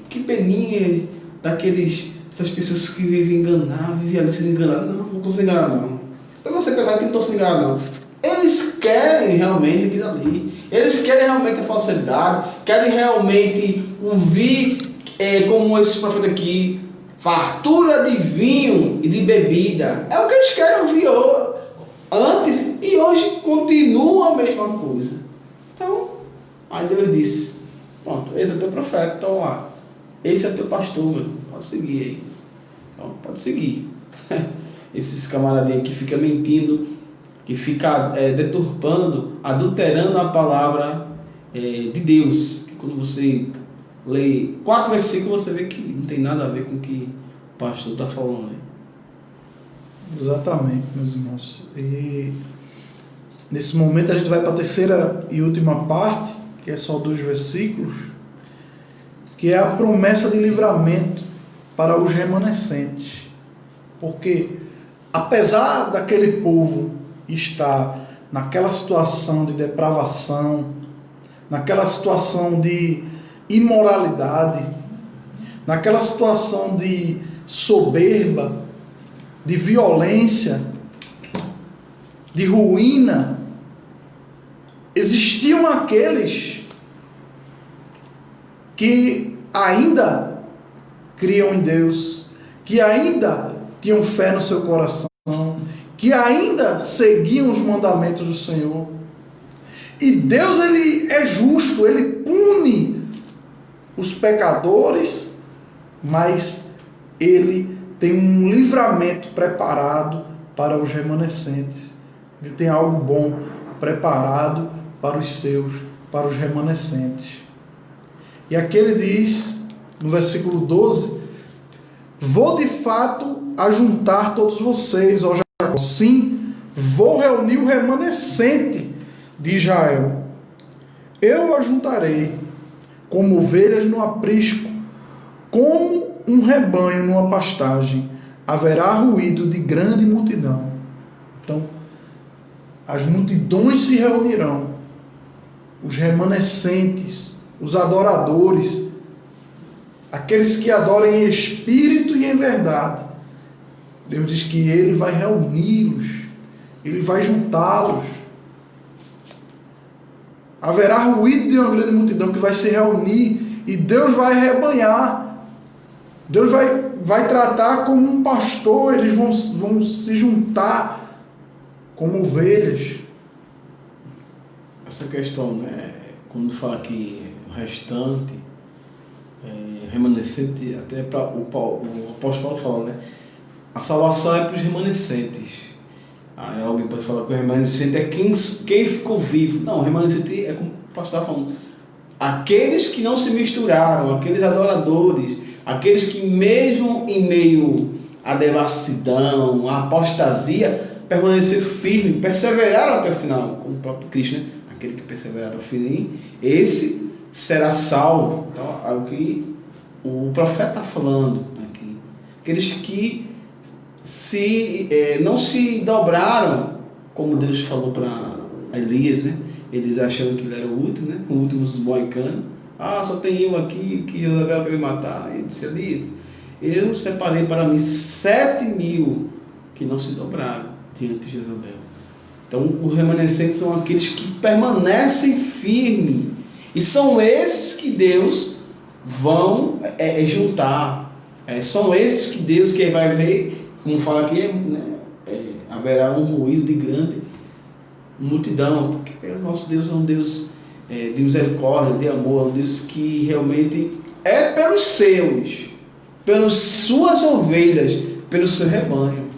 que peninha dessas pessoas que vivem enganar, vivem ali sendo enganadas. Não estou sendo enganado não. Então você pensar que não estou sendo enganado não. Eles querem realmente aquilo ali. Eles querem realmente a falsidade, querem realmente ouvir, como esse profeta aqui, fartura de vinho e de bebida. É o que eles querem ouvir antes e hoje continua a mesma coisa. Então, aí Deus disse, pronto, esse é teu profeta, então lá, esse é teu pastor, meu, pode seguir aí. Então, pode seguir. Esses camaradinhos que ficam mentindo, que fica deturpando, adulterando a palavra de Deus. Que quando você lê 4 versículos, você vê que não tem nada a ver com o que o pastor está falando. Exatamente, meus irmãos. E nesse momento a gente vai para a terceira e última parte, que é só 2 versículos, que é a promessa de livramento para os remanescentes. Porque apesar daquele povo estar naquela situação de depravação, naquela situação de imoralidade, naquela situação de soberba, de violência, de ruína, existiam aqueles que ainda criam em Deus, que ainda tinham fé no seu coração, que ainda seguiam os mandamentos do Senhor. E Deus, ele é justo, ele pune os pecadores, mas ele tem um livramento preparado para os remanescentes. Ele tem algo bom preparado para os seus, para os remanescentes. E aqui ele diz, no versículo 12, vou de fato ajuntar todos vocês, ó Jacó. Sim, vou reunir o remanescente de Israel. Eu ajuntarei como ovelhas no aprisco, como um rebanho numa pastagem. Haverá ruído de grande multidão. Então, as multidões se reunirão os remanescentes, os adoradores, aqueles que adoram em espírito e em verdade. Deus diz que Ele vai reuni-los, Ele vai juntá-los. Haverá ruído de uma grande multidão que vai se reunir e Deus vai rebanhar. Deus vai tratar como um pastor, eles vão se juntar como ovelhas. Essa questão, né, quando fala que o restante, remanescente, até o apóstolo Paulo fala, né, a salvação é para os remanescentes. Aí alguém pode falar que o remanescente é quem ficou vivo. Não, o remanescente é como o pastor está falando, aqueles que não se misturaram, aqueles adoradores, aqueles que mesmo em meio à devassidão, à apostasia, permaneceram firmes, perseveraram até o final, como o próprio Cristo, né? Aquele que perseverar até o fim, esse será salvo. Então, é o que o profeta está falando aqui. Aqueles que não se dobraram, como Deus falou para Elias, né? Eles achando que ele era o último, né? O último dos moicanos. Só tem eu aqui, que Jezabel quer me matar. Ele disse: Elias, eu separei para mim 7.000 que não se dobraram diante de Jezabel. Então, os remanescentes são aqueles que permanecem firmes. E são esses que Deus vão juntar. São esses que Deus que vai ver, como fala aqui, né, haverá um ruído de grande multidão. Porque o nosso Deus é um Deus de misericórdia, de amor, um Deus que realmente é pelos seus, pelas suas ovelhas, pelo seu rebanho.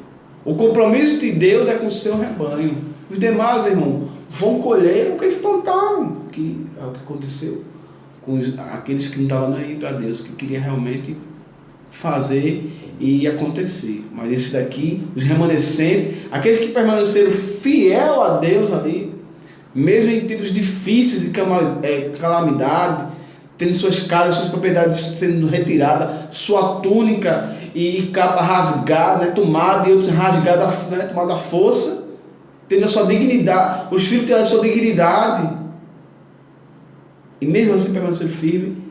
O compromisso de Deus é com o seu rebanho. Os demais, meu irmão, vão colher o que eles plantaram, que é o que aconteceu com aqueles que não estavam aí para Deus, que queriam realmente fazer e acontecer. Mas esse daqui, os remanescentes, aqueles que permaneceram fiel a Deus ali, mesmo em tempos difíceis e calamidade, tendo suas casas, suas propriedades sendo retiradas, sua túnica e capa rasgada, né, tomada, e outros rasgada, né, tomada à força, tendo a sua dignidade, os filhos tendo a sua dignidade, e mesmo assim permanecer firme.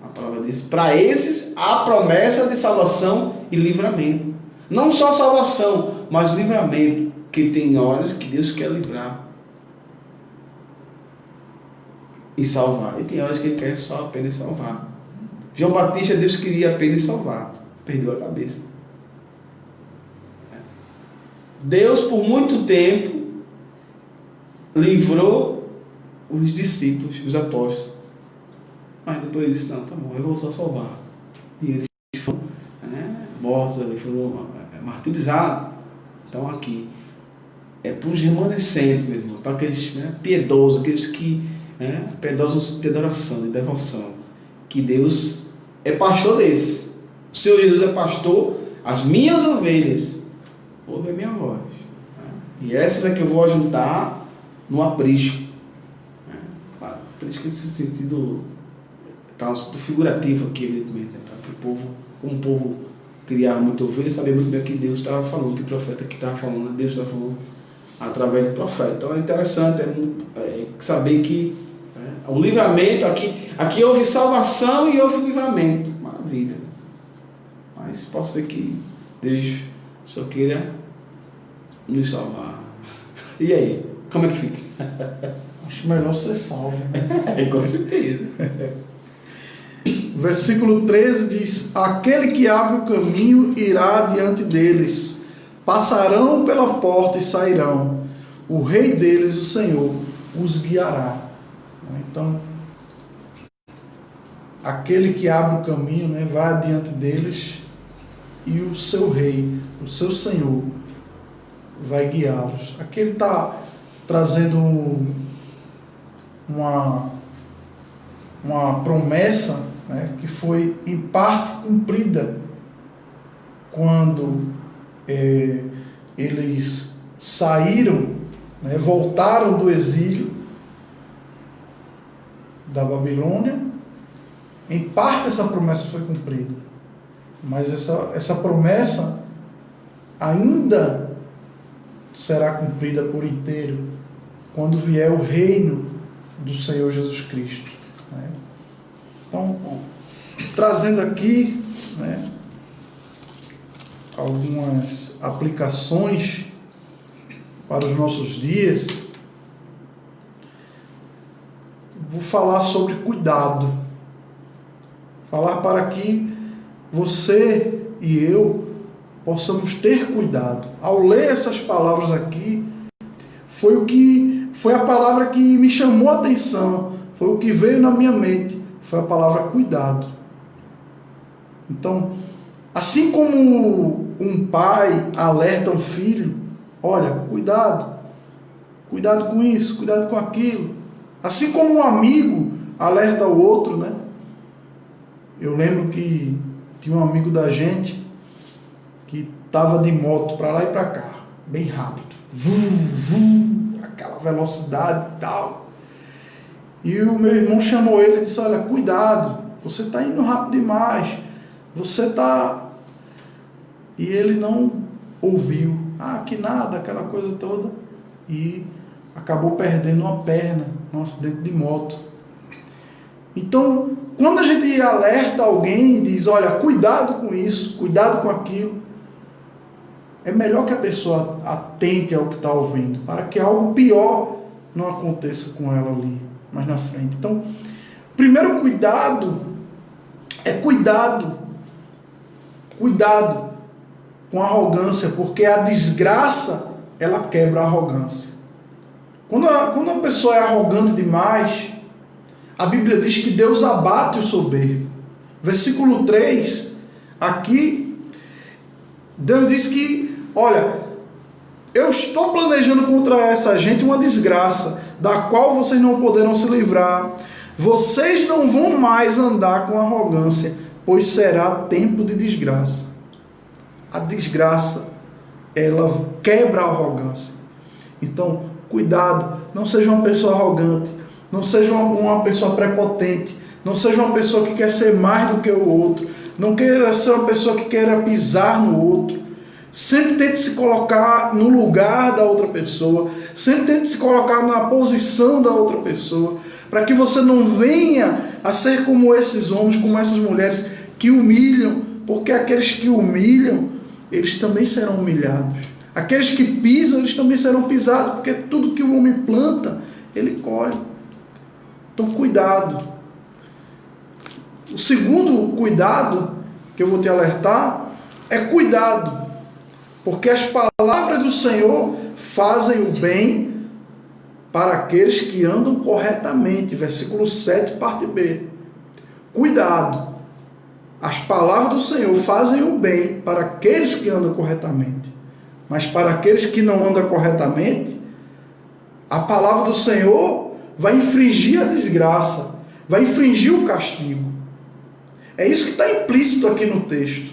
A palavra diz: para esses há promessa de salvação e livramento. Não só salvação, mas livramento, que tem horas que Deus quer livrar e salvar, e tem horas que Ele quer só apenas salvar. João Batista, Deus queria apenas salvar, perdeu a cabeça. Deus, por muito tempo, livrou os discípulos, os apóstolos. Mas depois disse: não, tá bom, eu vou só salvar. E eles foram mortos, eles foram martirizados. Então aqui é para os remanescentes mesmo, para aqueles piedosos, aqueles que piedosos de adoração, de devoção, que Deus é pastor desses. O Senhor Jesus é pastor, as minhas ovelhas ouvem a minha voz, e essas é que eu vou juntar no aprisco. Claro, aprisco nesse sentido figurativo aqui, evidentemente, para que o povo criar muita ovelha, saber muito bem o que Deus estava falando, que o profeta que estava falando, Deus estava falando através do profeta. Então é interessante saber que o livramento, aqui houve salvação e houve livramento. Maravilha. Mas pode ser que Deus só queira nos salvar. E aí? Como é que fica? Acho melhor ser salvo, né? Com certeza. Versículo 13 diz: aquele que abre o caminho irá diante deles, passarão pela porta e sairão, o rei deles, o Senhor, os guiará. Então, aquele que abre o caminho, né, vai adiante deles, e o seu rei, o seu Senhor, vai guiá-los. Aqui ele está trazendo uma promessa, né, que foi em parte cumprida quando eles saíram, né, voltaram do exílio da Babilônia. Em parte essa promessa foi cumprida, mas essa promessa ainda será cumprida por inteiro quando vier o reino do Senhor Jesus Cristo, né? Então, trazendo aqui, né, algumas aplicações para os nossos dias, vou falar sobre cuidado. Falar para que você e eu possamos ter cuidado. Ao ler essas palavras aqui, foi a palavra que me chamou a atenção, foi o que veio na minha mente, foi a palavra cuidado. Então, assim como um pai alerta um filho, olha, cuidado com isso, cuidado com aquilo. Assim como um amigo alerta o outro, né? Eu lembro que tinha um amigo da gente que estava de moto para lá e para cá, bem rápido, aquela velocidade e tal. E o meu irmão chamou ele e disse: olha, cuidado, você está indo rápido demais, você está... E ele não ouviu, que nada, aquela coisa toda, e acabou perdendo uma perna num acidente de moto. Então, quando a gente alerta alguém e diz: olha, cuidado com isso, cuidado com aquilo, é melhor que a pessoa atente ao que está ouvindo, para que algo pior não aconteça com ela ali mais na frente. Então, primeiro cuidado é cuidado com a arrogância, porque a desgraça, ela quebra a arrogância. Quando a pessoa é arrogante demais, a Bíblia diz que Deus abate o soberbo. Versículo 3, aqui, Deus diz que, olha, eu estou planejando contra essa gente uma desgraça, da qual vocês não poderão se livrar. Vocês não vão mais andar com arrogância, pois será tempo de desgraça. A desgraça, ela quebra a arrogância. Então, cuidado, não seja uma pessoa arrogante, não seja uma pessoa prepotente, não seja uma pessoa que quer ser mais do que o outro, não queira ser uma pessoa que queira pisar no outro. Sempre tente se colocar no lugar da outra pessoa, sempre tente se colocar na posição da outra pessoa, para que você não venha a ser como esses homens, como essas mulheres que humilham, porque aqueles que humilham, eles também serão humilhados. Aqueles que pisam, eles também serão pisados, porque tudo que o homem planta, ele colhe. Então, cuidado. O segundo cuidado que eu vou te alertar é cuidado, porque as palavras do Senhor fazem o bem para aqueles que andam corretamente. Versículo 7, parte B. Cuidado. As palavras do Senhor fazem o bem para aqueles que andam corretamente. Mas para aqueles que não andam corretamente, a palavra do Senhor vai infringir a desgraça, vai infringir o castigo. É isso que está implícito aqui no texto.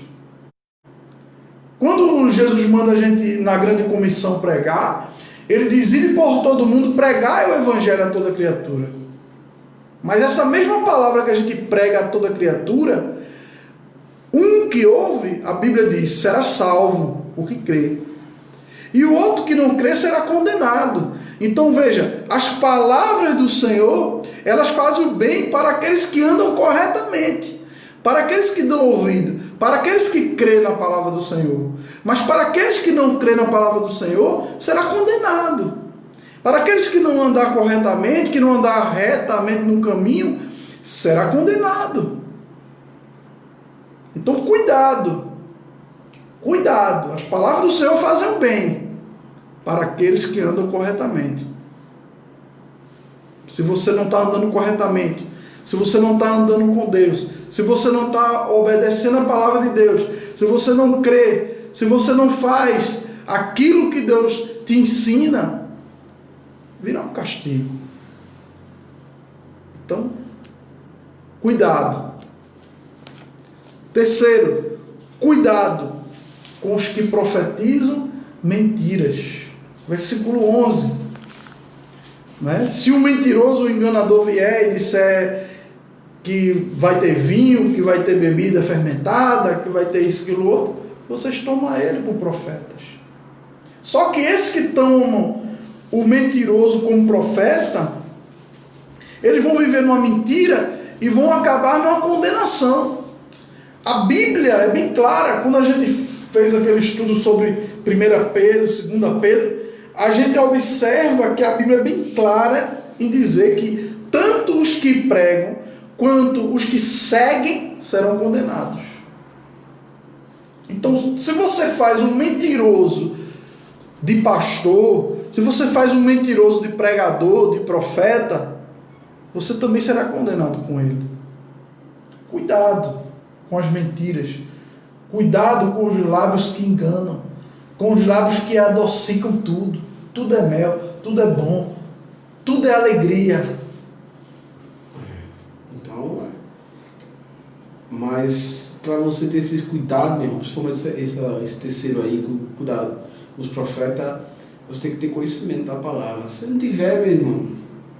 Quando Jesus manda a gente na grande comissão pregar, ele diz: ide por todo mundo, pregai o evangelho a toda criatura. Mas essa mesma palavra que a gente prega a toda criatura, um que ouve, a Bíblia diz, será salvo, o que crê. E o outro que não crê será condenado. Então veja, as palavras do Senhor, elas fazem o bem para aqueles que andam corretamente, para aqueles que dão ouvido, para aqueles que crêem na palavra do Senhor. Mas para aqueles que não crêem na palavra do Senhor, será condenado. Para aqueles que não andar corretamente, que não andar retamente no caminho, será condenado. Então cuidado. Cuidado. As palavras do Senhor fazem o bem para aqueles que andam corretamente. Se você não está andando corretamente, se você não está andando com Deus, se você não está obedecendo a palavra de Deus, se você não crê, se você não faz aquilo que Deus te ensina, virá um castigo. Então, cuidado. Terceiro, cuidado com os que profetizam mentiras. Versículo 11. Né? Se um mentiroso, um enganador vier e disser que vai ter vinho, que vai ter bebida fermentada, que vai ter isso, aquilo, outro, vocês tomam ele por profetas. Só que esses que tomam o mentiroso como profeta, Eles vão viver numa mentira e vão acabar numa condenação. A Bíblia é bem clara. Quando a gente fez aquele estudo sobre 1 Pedro, 2 Pedro, a gente observa que a Bíblia é bem clara em dizer que tanto os que pregam quanto os que seguem serão condenados. Então, se você faz um mentiroso de pastor, se você faz um mentiroso de pregador, de profeta, você também será condenado com ele. Cuidado com as mentiras. Cuidado com os lábios que enganam, com os lábios que adocicam tudo. Tudo é mel, tudo é bom, tudo é alegria. Então, mas para você ter esse cuidado, meu irmão, principalmente esse terceiro aí, cuidado, os profetas, você tem que ter conhecimento da palavra. Se não tiver, meu irmão,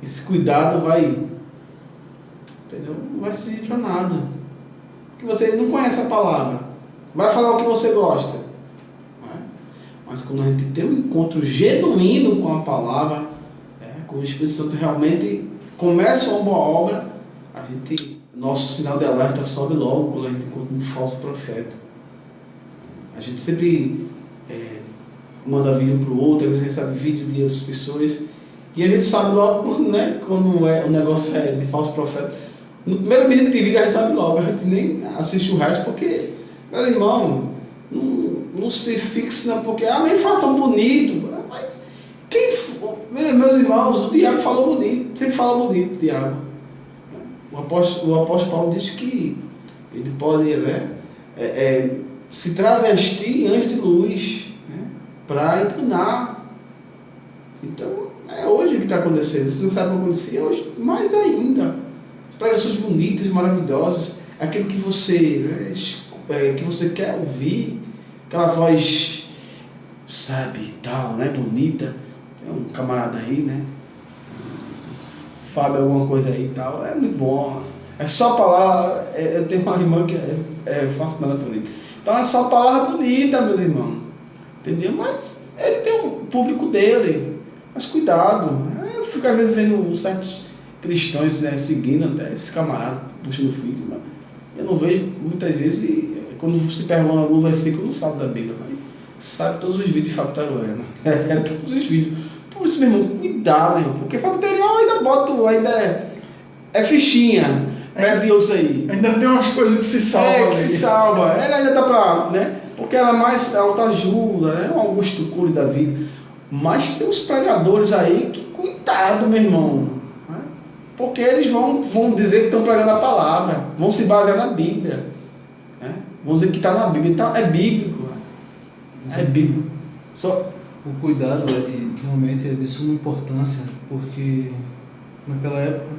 esse cuidado entendeu? Não vai servir para nada. Porque você não conhece a palavra. Vai falar o que você gosta. Né? Mas quando a gente tem um encontro genuíno com a palavra, com o Espírito Santo realmente começa uma boa obra, nosso sinal de alerta sobe logo quando a gente encontra um falso profeta. A gente sempre manda vídeo para o outro, às vezes recebe vídeo de outras pessoas, e a gente sabe logo, né, quando o negócio é de falso profeta. No primeiro minuto de vídeo a gente sabe logo, a gente nem assiste o resto, porque, meu irmão, não se fixa, não, porque mas ele fala tão bonito, mas meus irmãos, o diabo falou bonito, sempre fala bonito, o diabo. O apóstolo Paulo diz que ele pode, se travestir em anjo de luz, né, para enganar. Então, é hoje que está acontecendo. Se não sabe o que acontecia, hoje mais ainda. Pregações bonitas, maravilhosas, aquilo que você, que você quer ouvir, aquela voz, sabe, tal, né, bonita. Tem um camarada aí, né, Fábio, alguma coisa aí e tal, é muito bom. É só palavra. Eu tenho uma irmã que é fascinada por isso. Então é só palavra bonita, meu irmão. Entendeu? Mas ele tem um público dele. Mas cuidado. Eu fico às vezes vendo certos cristãos seguindo até esse camarada, puxando o filho. Mas eu não vejo muitas vezes. Quando se pergunta algum versículo, não sabe da Bíblia. Mas sabe todos os vídeos de Fábio Taruena. Todos os vídeos. Por isso, meu irmão, cuidado, meu irmão, porque Fábio Taruena ainda bota, ainda é fichinha, perto de outros aí. Ainda tem umas coisas que se salvam. Que se salva. Ela ainda tá pra, né? Porque ela é mais autoajuda, né? Um Augusto Cury da vida. Mas tem uns pregadores aí que, cuidado, meu irmão. Né? Porque eles vão dizer que estão pregando a palavra, vão se basear na Bíblia. Né? Vão dizer que está na Bíblia. Então é bíblico. É bíblico. Só o cuidado realmente é de suma importância, porque naquela época,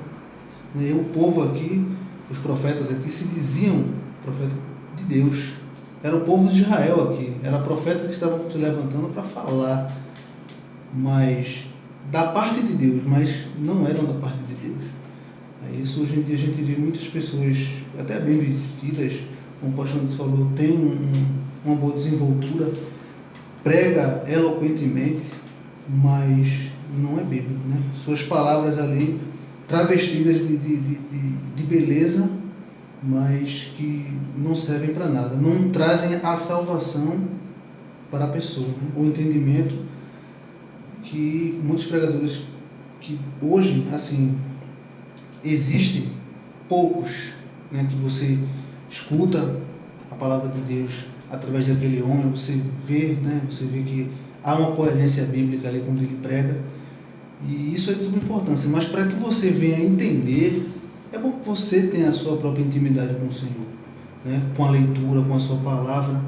né, o povo aqui, os profetas aqui se diziam profeta de Deus. Era o povo de Israel aqui, era profetas que estavam se levantando para falar, mas da parte de Deus, mas não eram da parte de Deus. Isso hoje em dia a gente vê muitas pessoas até bem vestidas, como o pastor falou, tem uma boa desenvoltura, prega eloquentemente, mas não é bíblico, né? Suas palavras ali travestidas de beleza, mas que não servem para nada, não trazem a salvação para a pessoa, né? O entendimento que muitos pregadores que hoje, assim, existem poucos, né, que você escuta a palavra de Deus através daquele homem, você vê, né, você vê que há uma coerência bíblica ali quando ele prega, e isso é de suma importância. Mas para que você venha entender, é bom que você tenha a sua própria intimidade com o Senhor, né, com a leitura, com a sua palavra,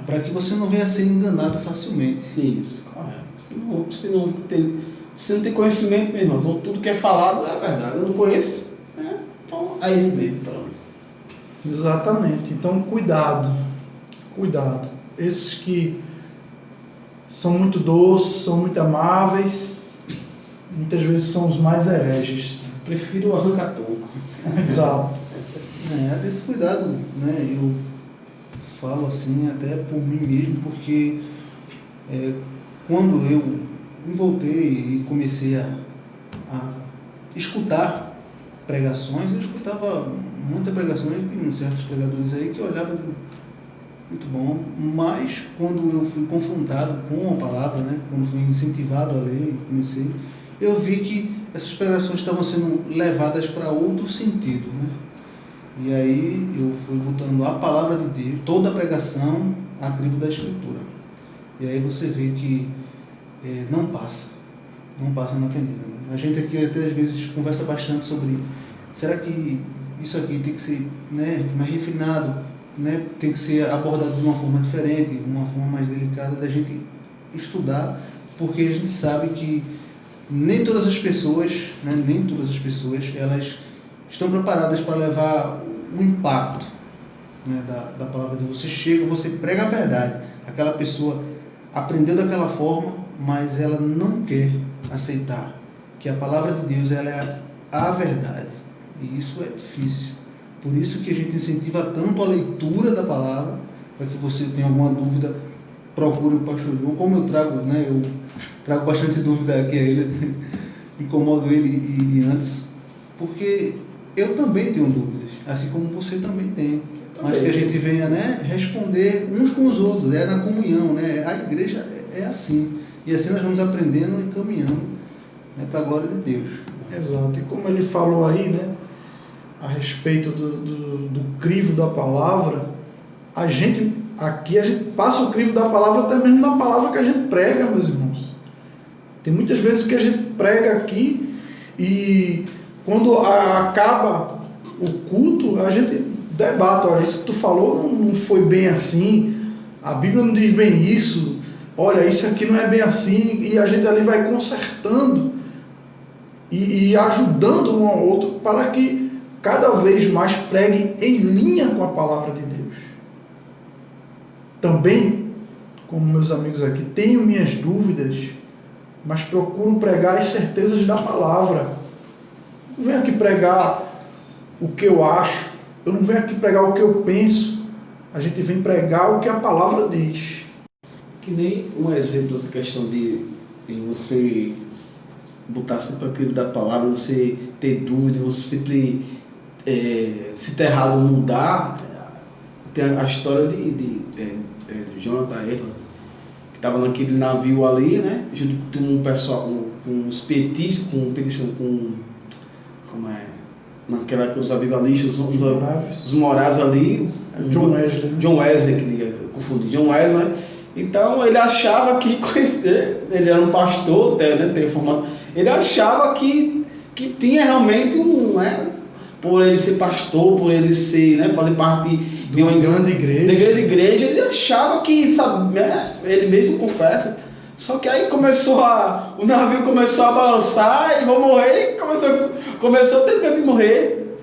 para que você não venha a ser enganado facilmente. Isso, correto. Se não tem conhecimento, meu irmão, então tudo que é falado é verdade. Eu não conheço, né? Então é isso mesmo. Pronto. Exatamente. Então cuidado. Esses que são muito doces, são muito amáveis, muitas vezes são os mais hereges. Prefiro o arranca-toco. Exato. Desse cuidado, né? Eu falo assim até por mim mesmo, porque quando eu me voltei e comecei a escutar pregações, eu escutava muitas pregações de certos pregadores aí que eu olhava muito bom, mas quando eu fui confrontado com a palavra, né, quando fui incentivado a ler, comecei, eu vi que essas pregações estavam sendo levadas para outro sentido, né? E aí eu fui botando a palavra de Deus, toda a pregação, a crivo da Escritura. E aí você vê que não passa na peneira. Né? A gente aqui até às vezes conversa bastante sobre, será que isso aqui tem que ser, né, mais refinado, né, tem que ser abordado de uma forma diferente, uma forma mais delicada da gente estudar, porque a gente sabe que nem todas as pessoas, elas estão preparadas para levar o impacto, né, da palavra de Deus. Você chega, você prega a verdade, aquela pessoa aprendeu daquela forma, mas ela não quer aceitar que a palavra de Deus ela é a verdade, e isso é difícil. Por isso que a gente incentiva tanto a leitura da palavra, para que você tenha alguma dúvida, procure o pastor João. Como eu trago, né, eu trago bastante dúvida aqui a ele, incomodo ele e antes, porque eu também tenho dúvidas, assim como você também tem. Mas que a gente venha, né, responder uns com os outros, na comunhão, né? A igreja é assim. E assim nós vamos aprendendo e caminhando, né, para a glória de Deus. Exato. E como ele falou aí, né, a respeito do crivo da palavra, a gente passa o crivo da palavra até mesmo na palavra que a gente prega, meus irmãos. Tem muitas vezes que a gente prega aqui e quando acaba o culto, a gente debate, olha, isso que tu falou não foi bem assim, a Bíblia não diz bem isso, olha, isso aqui não é bem assim, e a gente ali vai consertando e ajudando um ao outro para que cada vez mais pregue em linha com a palavra de Deus. Também, como meus amigos aqui, tenho minhas dúvidas, mas procuro pregar as certezas da palavra. Não venho aqui pregar o que eu acho, eu não venho aqui pregar o que eu penso, a gente vem pregar o que a palavra diz. Que nem um exemplo essa questão de você botar sempre aquilo da palavra, você ter dúvida, você sempre se ter errado mudar. Tem a história de Jonathan Edwards, que estava naquele navio ali, né, junto com um pessoal, com os petistas, naquela época os avivalistas, os moráveis ali, John Wesley, que confundi, John Wesley, né? Então ele achava que ele era um pastor, né, formado, ele achava que tinha realmente por ele ser pastor, por ele ser, né, fazer parte de uma grande igreja, ele achava que, sabe, né, ele mesmo confessa. Só que aí o navio começou a balançar, e vão morrer, e começou a ter medo de morrer.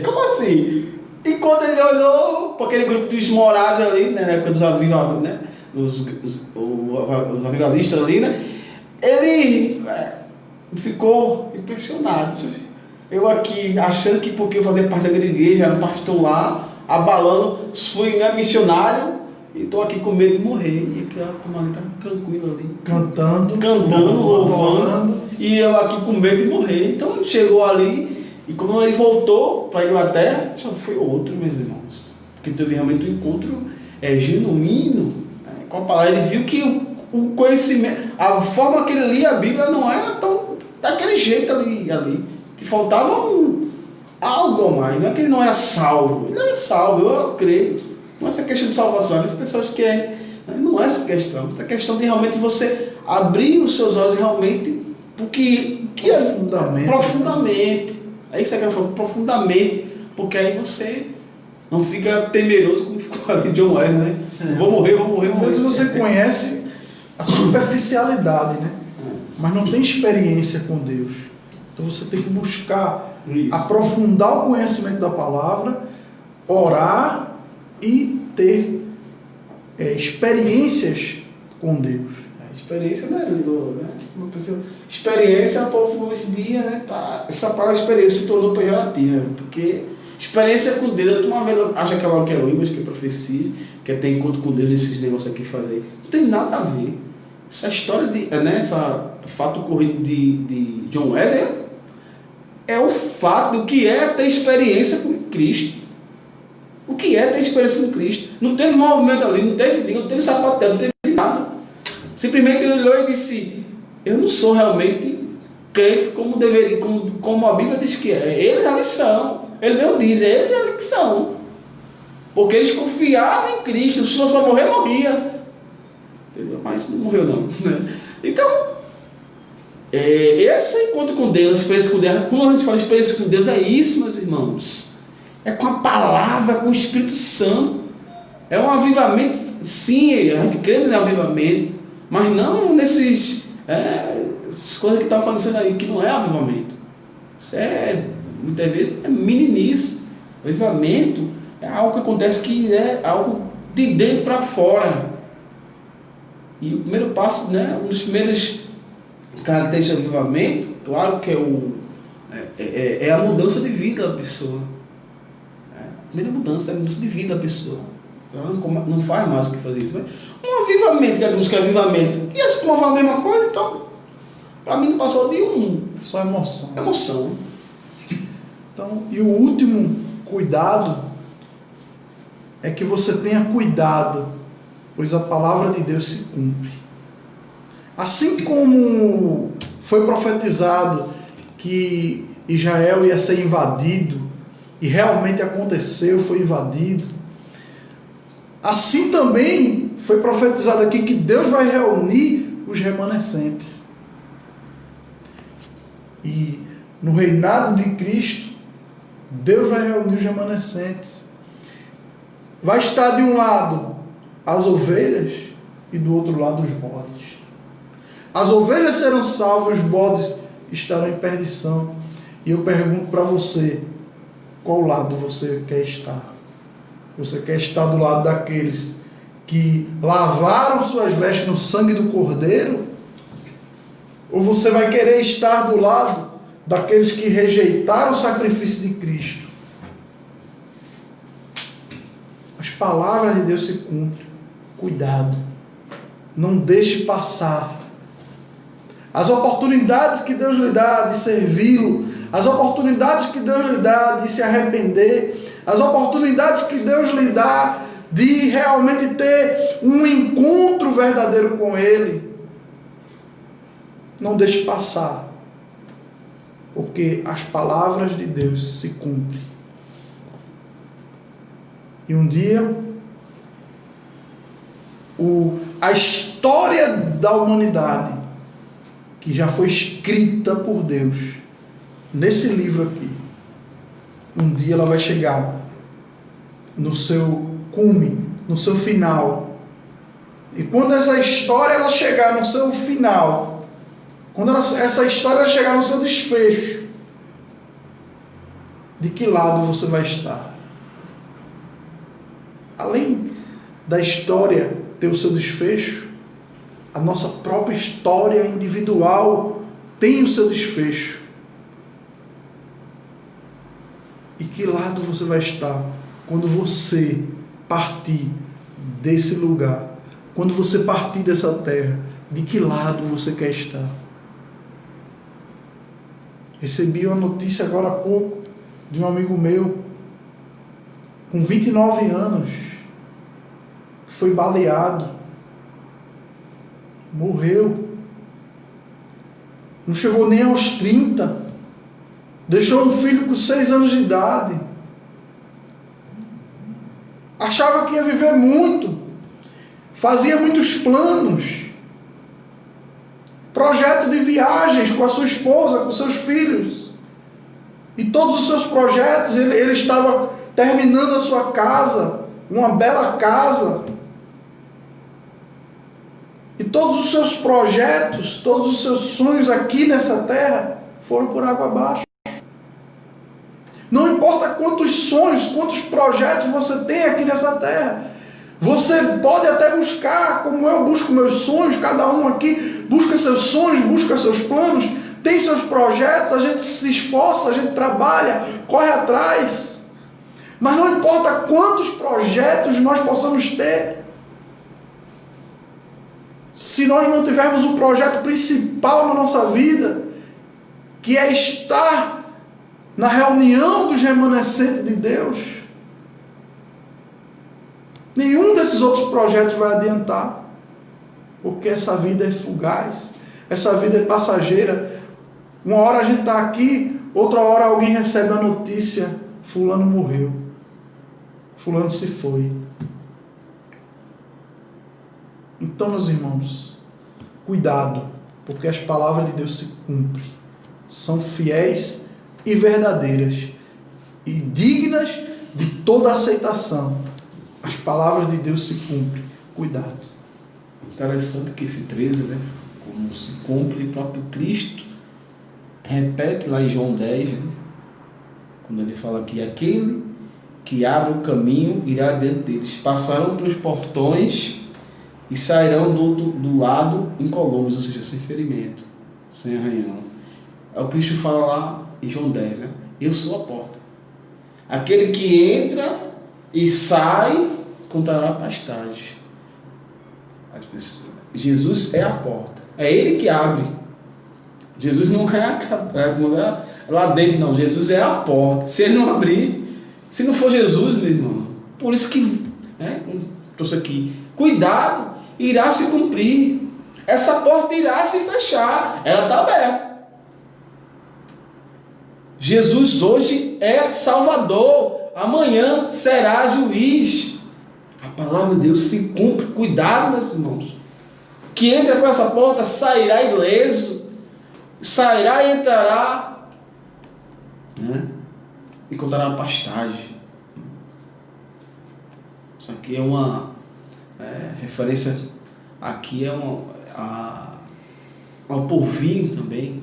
Como assim? E quando ele olhou para aquele grupo dos morados ali, né, na época dos avivalistas, né, os avivalistas ali, né, ele ficou impressionado. Eu aqui, achando que porque eu fazia parte daquela igreja, era um pastor lá, abalando, fui, né, missionário, e estou aqui com medo de morrer. E aquela turma ali estava tranquila ali. Cantando, louvando. E eu aqui com medo de morrer. Então ele chegou ali, e quando ele voltou para a Inglaterra, só foi outro, meus irmãos. Porque teve realmente um encontro genuíno, né, com a palavra. Ele viu que o conhecimento, a forma que ele lia a Bíblia não era tão daquele jeito ali. Faltava algo a mais. Não é que ele não era salvo. Ele era salvo, eu creio. Não é essa questão de salvação. As pessoas querem. Não é essa questão. É a questão de realmente você abrir os seus olhos realmente, porque profundamente. É isso que eu falo, profundamente. Porque aí você não fica temeroso como ficou ali John Wesley, né? Vou morrer. Às vezes você conhece a superficialidade, né? Mas não tem experiência com Deus. Então você tem que buscar aprofundar o conhecimento da palavra, orar e ter experiências com Deus. A experiência não é né? Experiência, o povo hoje em dia, né, essa palavra experiência se tornou pejorativa, porque experiência com Deus, uma vez acha que é línguas, que é profecia, que é ter encontro com Deus, esses negócios aqui fazer. Não tem nada a ver. Essa história esse fato ocorrido de John Wesley é o fato do que é ter experiência com Cristo. O que é ter experiência com Cristo? Não teve movimento ali, não teve sapateado, não teve nada. Simplesmente ele olhou e disse: eu não sou realmente crente como deveria, como a Bíblia diz que é. Eles ali são. Ele mesmo diz, eles ali que são. Porque eles confiavam em Cristo. Se fosse para morrer, morria. Entendeu? Mas não morreu não. Então, esse encontro com Deus, experiência com Deus, quando a gente fala experiência com Deus, é isso, meus irmãos. É com a palavra, com o Espírito Santo. É um avivamento, sim, a gente crê no avivamento, mas não nessas coisas que estão acontecendo aí, que não é avivamento. Isso muitas vezes é meninice. O avivamento é algo que acontece, que é algo de dentro para fora. E o primeiro passo, né, um dos primeiros características do avivamento, claro que é a mudança de vida da pessoa. A primeira mudança é a mudança de vida da pessoa. Ela não faz mais o que fazer isso. Mas um avivamento, que a música é avivamento, e assim como fala a mesma coisa, então, para mim não passou de só emoção. Emoção. Então, e o último cuidado é que você tenha cuidado, pois a palavra de Deus se cumpre. Assim como foi profetizado que Israel ia ser invadido, e realmente aconteceu, foi invadido, assim também foi profetizado aqui que Deus vai reunir os remanescentes. E no reinado de Cristo, Deus vai reunir os remanescentes. Vai estar de um lado as ovelhas e do outro lado os bodes. As ovelhas serão salvas, os bodes estarão em perdição. E eu pergunto para você, qual lado você quer estar? Você quer estar do lado daqueles que lavaram suas vestes no sangue do Cordeiro? Ou você vai querer estar do lado daqueles que rejeitaram o sacrifício de Cristo? As palavras de Deus se cumprem. Cuidado. Não deixe passar. As oportunidades que Deus lhe dá de servi-lo, as oportunidades que Deus lhe dá de se arrepender, as oportunidades que Deus lhe dá de realmente ter um encontro verdadeiro com Ele, não deixe passar, porque as palavras de Deus se cumprem. E um dia, a história da humanidade, que já foi escrita por Deus nesse livro aqui, um dia ela vai chegar no seu cume, no seu final. E quando essa história ela chegar no seu final, quando essa história chegar no seu desfecho, de que lado você vai estar? Além da história ter o seu desfecho, a nossa própria história individual tem o seu desfecho. E que lado você vai estar quando você partir desse lugar? Quando você partir dessa terra, de que lado você quer estar? Recebi uma notícia agora há pouco de um amigo meu, com 29 anos, que foi baleado, morreu, não chegou nem aos 30, deixou um filho com 6 anos de idade, achava que ia viver muito, fazia muitos planos, projeto de viagens com a sua esposa, com seus filhos, e todos os seus projetos, ele estava terminando a sua casa, uma bela casa, e todos os seus projetos, todos os seus sonhos aqui nessa terra foram por água abaixo. Não importa quantos sonhos, quantos projetos você tem aqui nessa terra, você pode até buscar, como eu busco meus sonhos, cada um aqui busca seus sonhos, busca seus planos, tem seus projetos, a gente se esforça, a gente trabalha, corre atrás. Mas não importa quantos projetos nós possamos ter, se nós não tivermos o projeto principal na nossa vida, que é estar na reunião dos remanescentes de Deus, nenhum desses outros projetos vai adiantar, porque essa vida é fugaz, essa vida é passageira. Uma hora a gente está aqui, outra hora alguém recebe a notícia: fulano morreu, fulano se foi. Então, meus irmãos, cuidado, porque as palavras de Deus se cumprem, são fiéis e verdadeiras e dignas de toda aceitação. As palavras de Deus se cumprem. Cuidado. Interessante que esse 13, né? Como se cumpre, o próprio Cristo repete lá em João 10, né? Quando ele fala que aquele que abre o caminho irá diante deles. Passarão pelos portões e sairão do lado incolumes, ou seja, sem ferimento, sem arranhão. O Cristo fala lá em João 10, né? Eu sou a porta. Aquele que entra e sai encontrará pastagem. Jesus é a porta. É Ele que abre. Jesus não é lá dentro, não. Jesus é a porta. Se Ele não abrir, se não for Jesus, meu irmão, por isso que, trouxe aqui, cuidado, irá se cumprir. Essa porta irá se fechar. Ela está aberta. Jesus hoje é Salvador. Amanhã será juiz. A palavra de Deus se cumpre. Cuidado, meus irmãos. Que entra por essa porta sairá ileso. Sairá e entrará, né? Encontrará pastagem. Isso aqui é uma referência. Aqui é ao porvir também,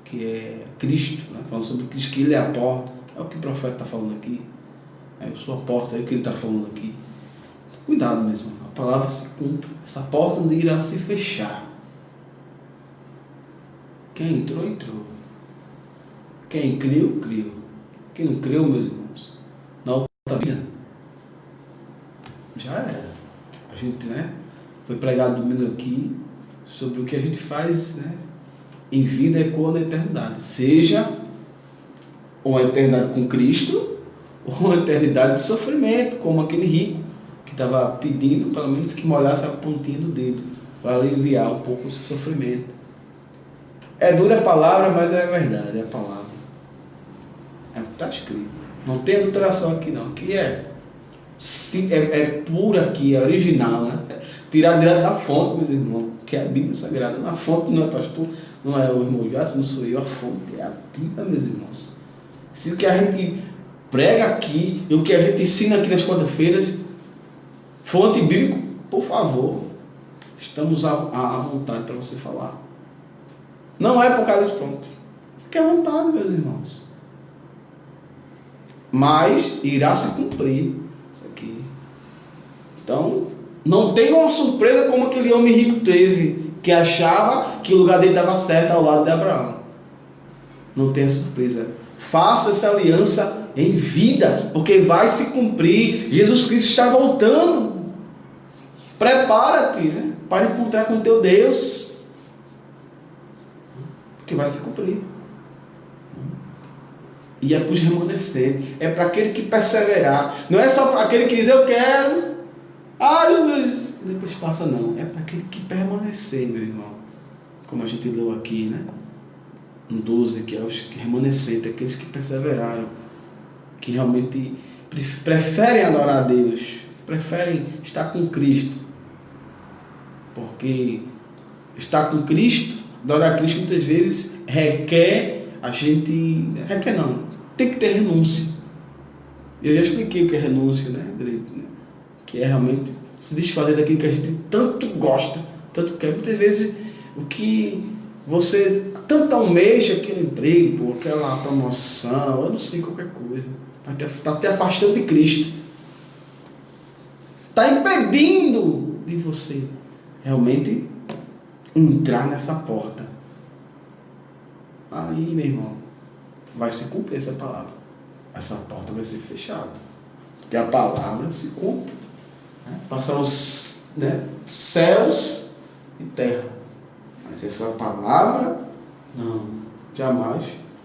que é Cristo, né? Falando sobre Cristo, que Ele é a porta. É o que o profeta está falando aqui. Eu sou a porta, é o que ele está falando aqui. Cuidado mesmo, a palavra se cumpre. Essa porta não irá se fechar. Quem entrou, entrou. Quem creu, creu. Quem não creu, meus irmãos, na outra vida, já era. A gente, foi pregado domingo aqui sobre o que a gente faz, em vida ecoa na eternidade. Seja uma eternidade com Cristo, ou uma eternidade de sofrimento, como aquele rico que estava pedindo, pelo menos, que molhasse a pontinha do dedo, para aliviar um pouco o seu sofrimento. É dura a palavra, mas é verdade, é a palavra. É o que está escrito. Não tem adulteração aqui não. Aqui é pura aqui, é original, né? Tirar direto da fonte, meus irmãos, que é a Bíblia Sagrada. Na fonte não é pastor, não é o irmão Jadson, não sou eu, a fonte é a Bíblia, meus irmãos. Se o que a gente prega aqui e o que a gente ensina aqui nas quarta-feiras, fonte bíblica, por favor, estamos à vontade para você falar. Não é por causa disso, pronto. Fique à vontade, meus irmãos. Mas irá se cumprir isso aqui. Então, não tenha uma surpresa como aquele homem rico teve, que achava que o lugar dele estava certo ao lado de Abraão. Não tenha surpresa. Faça essa aliança em vida, porque vai se cumprir. Jesus Cristo está voltando. Prepara-te, para encontrar com teu Deus. Que vai se cumprir. E é para os remanescentes. É para aquele que perseverar. Não é só para aquele que diz eu quero. Jesus, depois passa, não. É para aquele que permanecer, meu irmão. Como a gente leu aqui, no 12, que é os remanescentes, aqueles que perseveraram, que realmente preferem adorar a Deus, preferem estar com Cristo. Porque estar com Cristo, adorar a Cristo muitas vezes requer a gente... Requer não, tem que ter renúncia. Eu já expliquei o que é renúncia, direito, que é realmente se desfazer daquilo que a gente tanto gosta, tanto quer. Muitas vezes o que você tanto almeja, aquele emprego, aquela promoção, eu não sei, qualquer coisa, está te afastando de Cristo, está impedindo de você realmente entrar nessa porta. Aí, meu irmão, vai se cumprir essa palavra. Essa porta vai ser fechada. Porque a palavra se cumpre. Passam os céus e terra. Mas essa palavra, não, jamais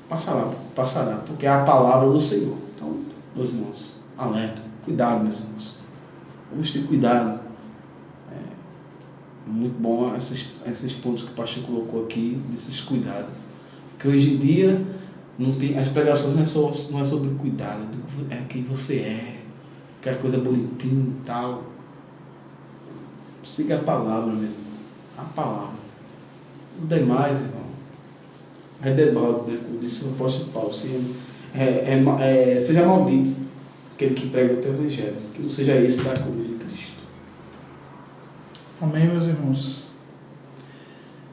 passará, porque é a palavra do Senhor. Então, meus irmãos, alerta, cuidado, meus irmãos. Vamos ter cuidado. Muito bom esses pontos que o pastor colocou aqui, desses cuidados. Porque hoje em dia não tem, as pregações não é sobre cuidado, é quem você é, aquela coisa bonitinha e tal. Siga a palavra mesmo, a palavra. O demais, irmão, é debalde, né? Como disse o apóstolo Paulo, seja maldito aquele que prega o teu evangelho, que não seja esse da cruz de Cristo. Amém, meus irmãos?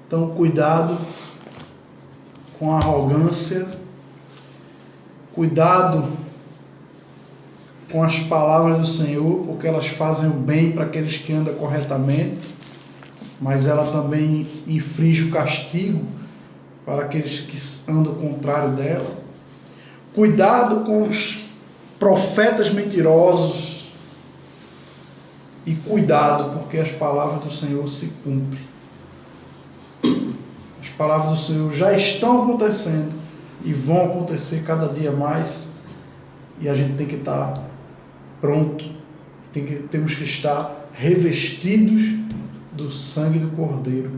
Então, cuidado com a arrogância, cuidado com as palavras do Senhor, porque elas fazem o bem para aqueles que andam corretamente, mas ela também inflige o castigo para aqueles que andam ao contrário dela. Cuidado com os profetas mentirosos, e cuidado, porque as palavras do Senhor se cumprem. As palavras do Senhor já estão acontecendo e vão acontecer cada dia mais, e a gente tem que estar pronto, temos que estar revestidos do sangue do Cordeiro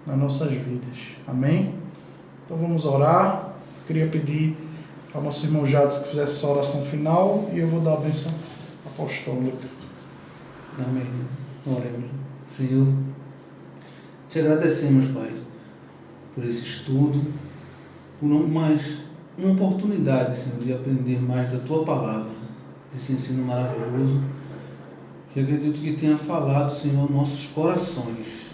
nas nossas vidas. Amém? Então vamos orar. Queria pedir ao nosso irmão Jades que fizesse essa oração final, e eu vou dar a bênção apostólica. Amém. Oremos. Senhor, te agradecemos, Pai, por esse estudo, por mais uma oportunidade, Senhor, de aprender mais da Tua Palavra, desse ensino maravilhoso, que acredito que tenha falado, Senhor, nossos corações.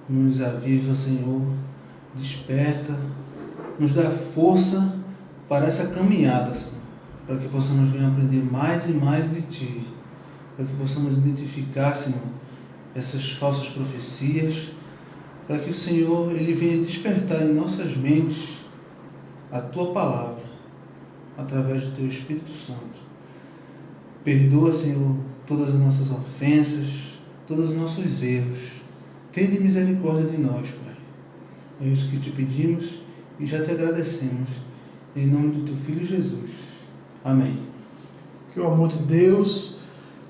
Nos aviva, Senhor, desperta, nos dá força para essa caminhada, Senhor, para que possamos vir aprender mais e mais de Ti, para que possamos identificar, Senhor, essas falsas profecias, para que o Senhor Ele venha despertar em nossas mentes a Tua Palavra, através do Teu Espírito Santo. Perdoa, Senhor, todas as nossas ofensas, todos os nossos erros. Tende misericórdia de nós, Pai. É isso que te pedimos e já te agradecemos. Em nome do Teu Filho Jesus. Amém. Que o amor de Deus,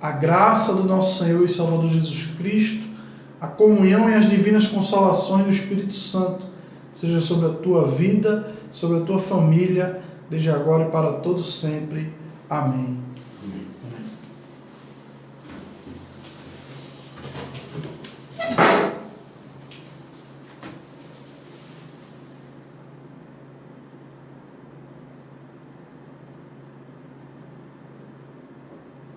a graça do nosso Senhor e Salvador Jesus Cristo, a comunhão e as divinas consolações do Espírito Santo seja sobre a tua vida, sobre a tua família, desde agora e para todos sempre. Amém.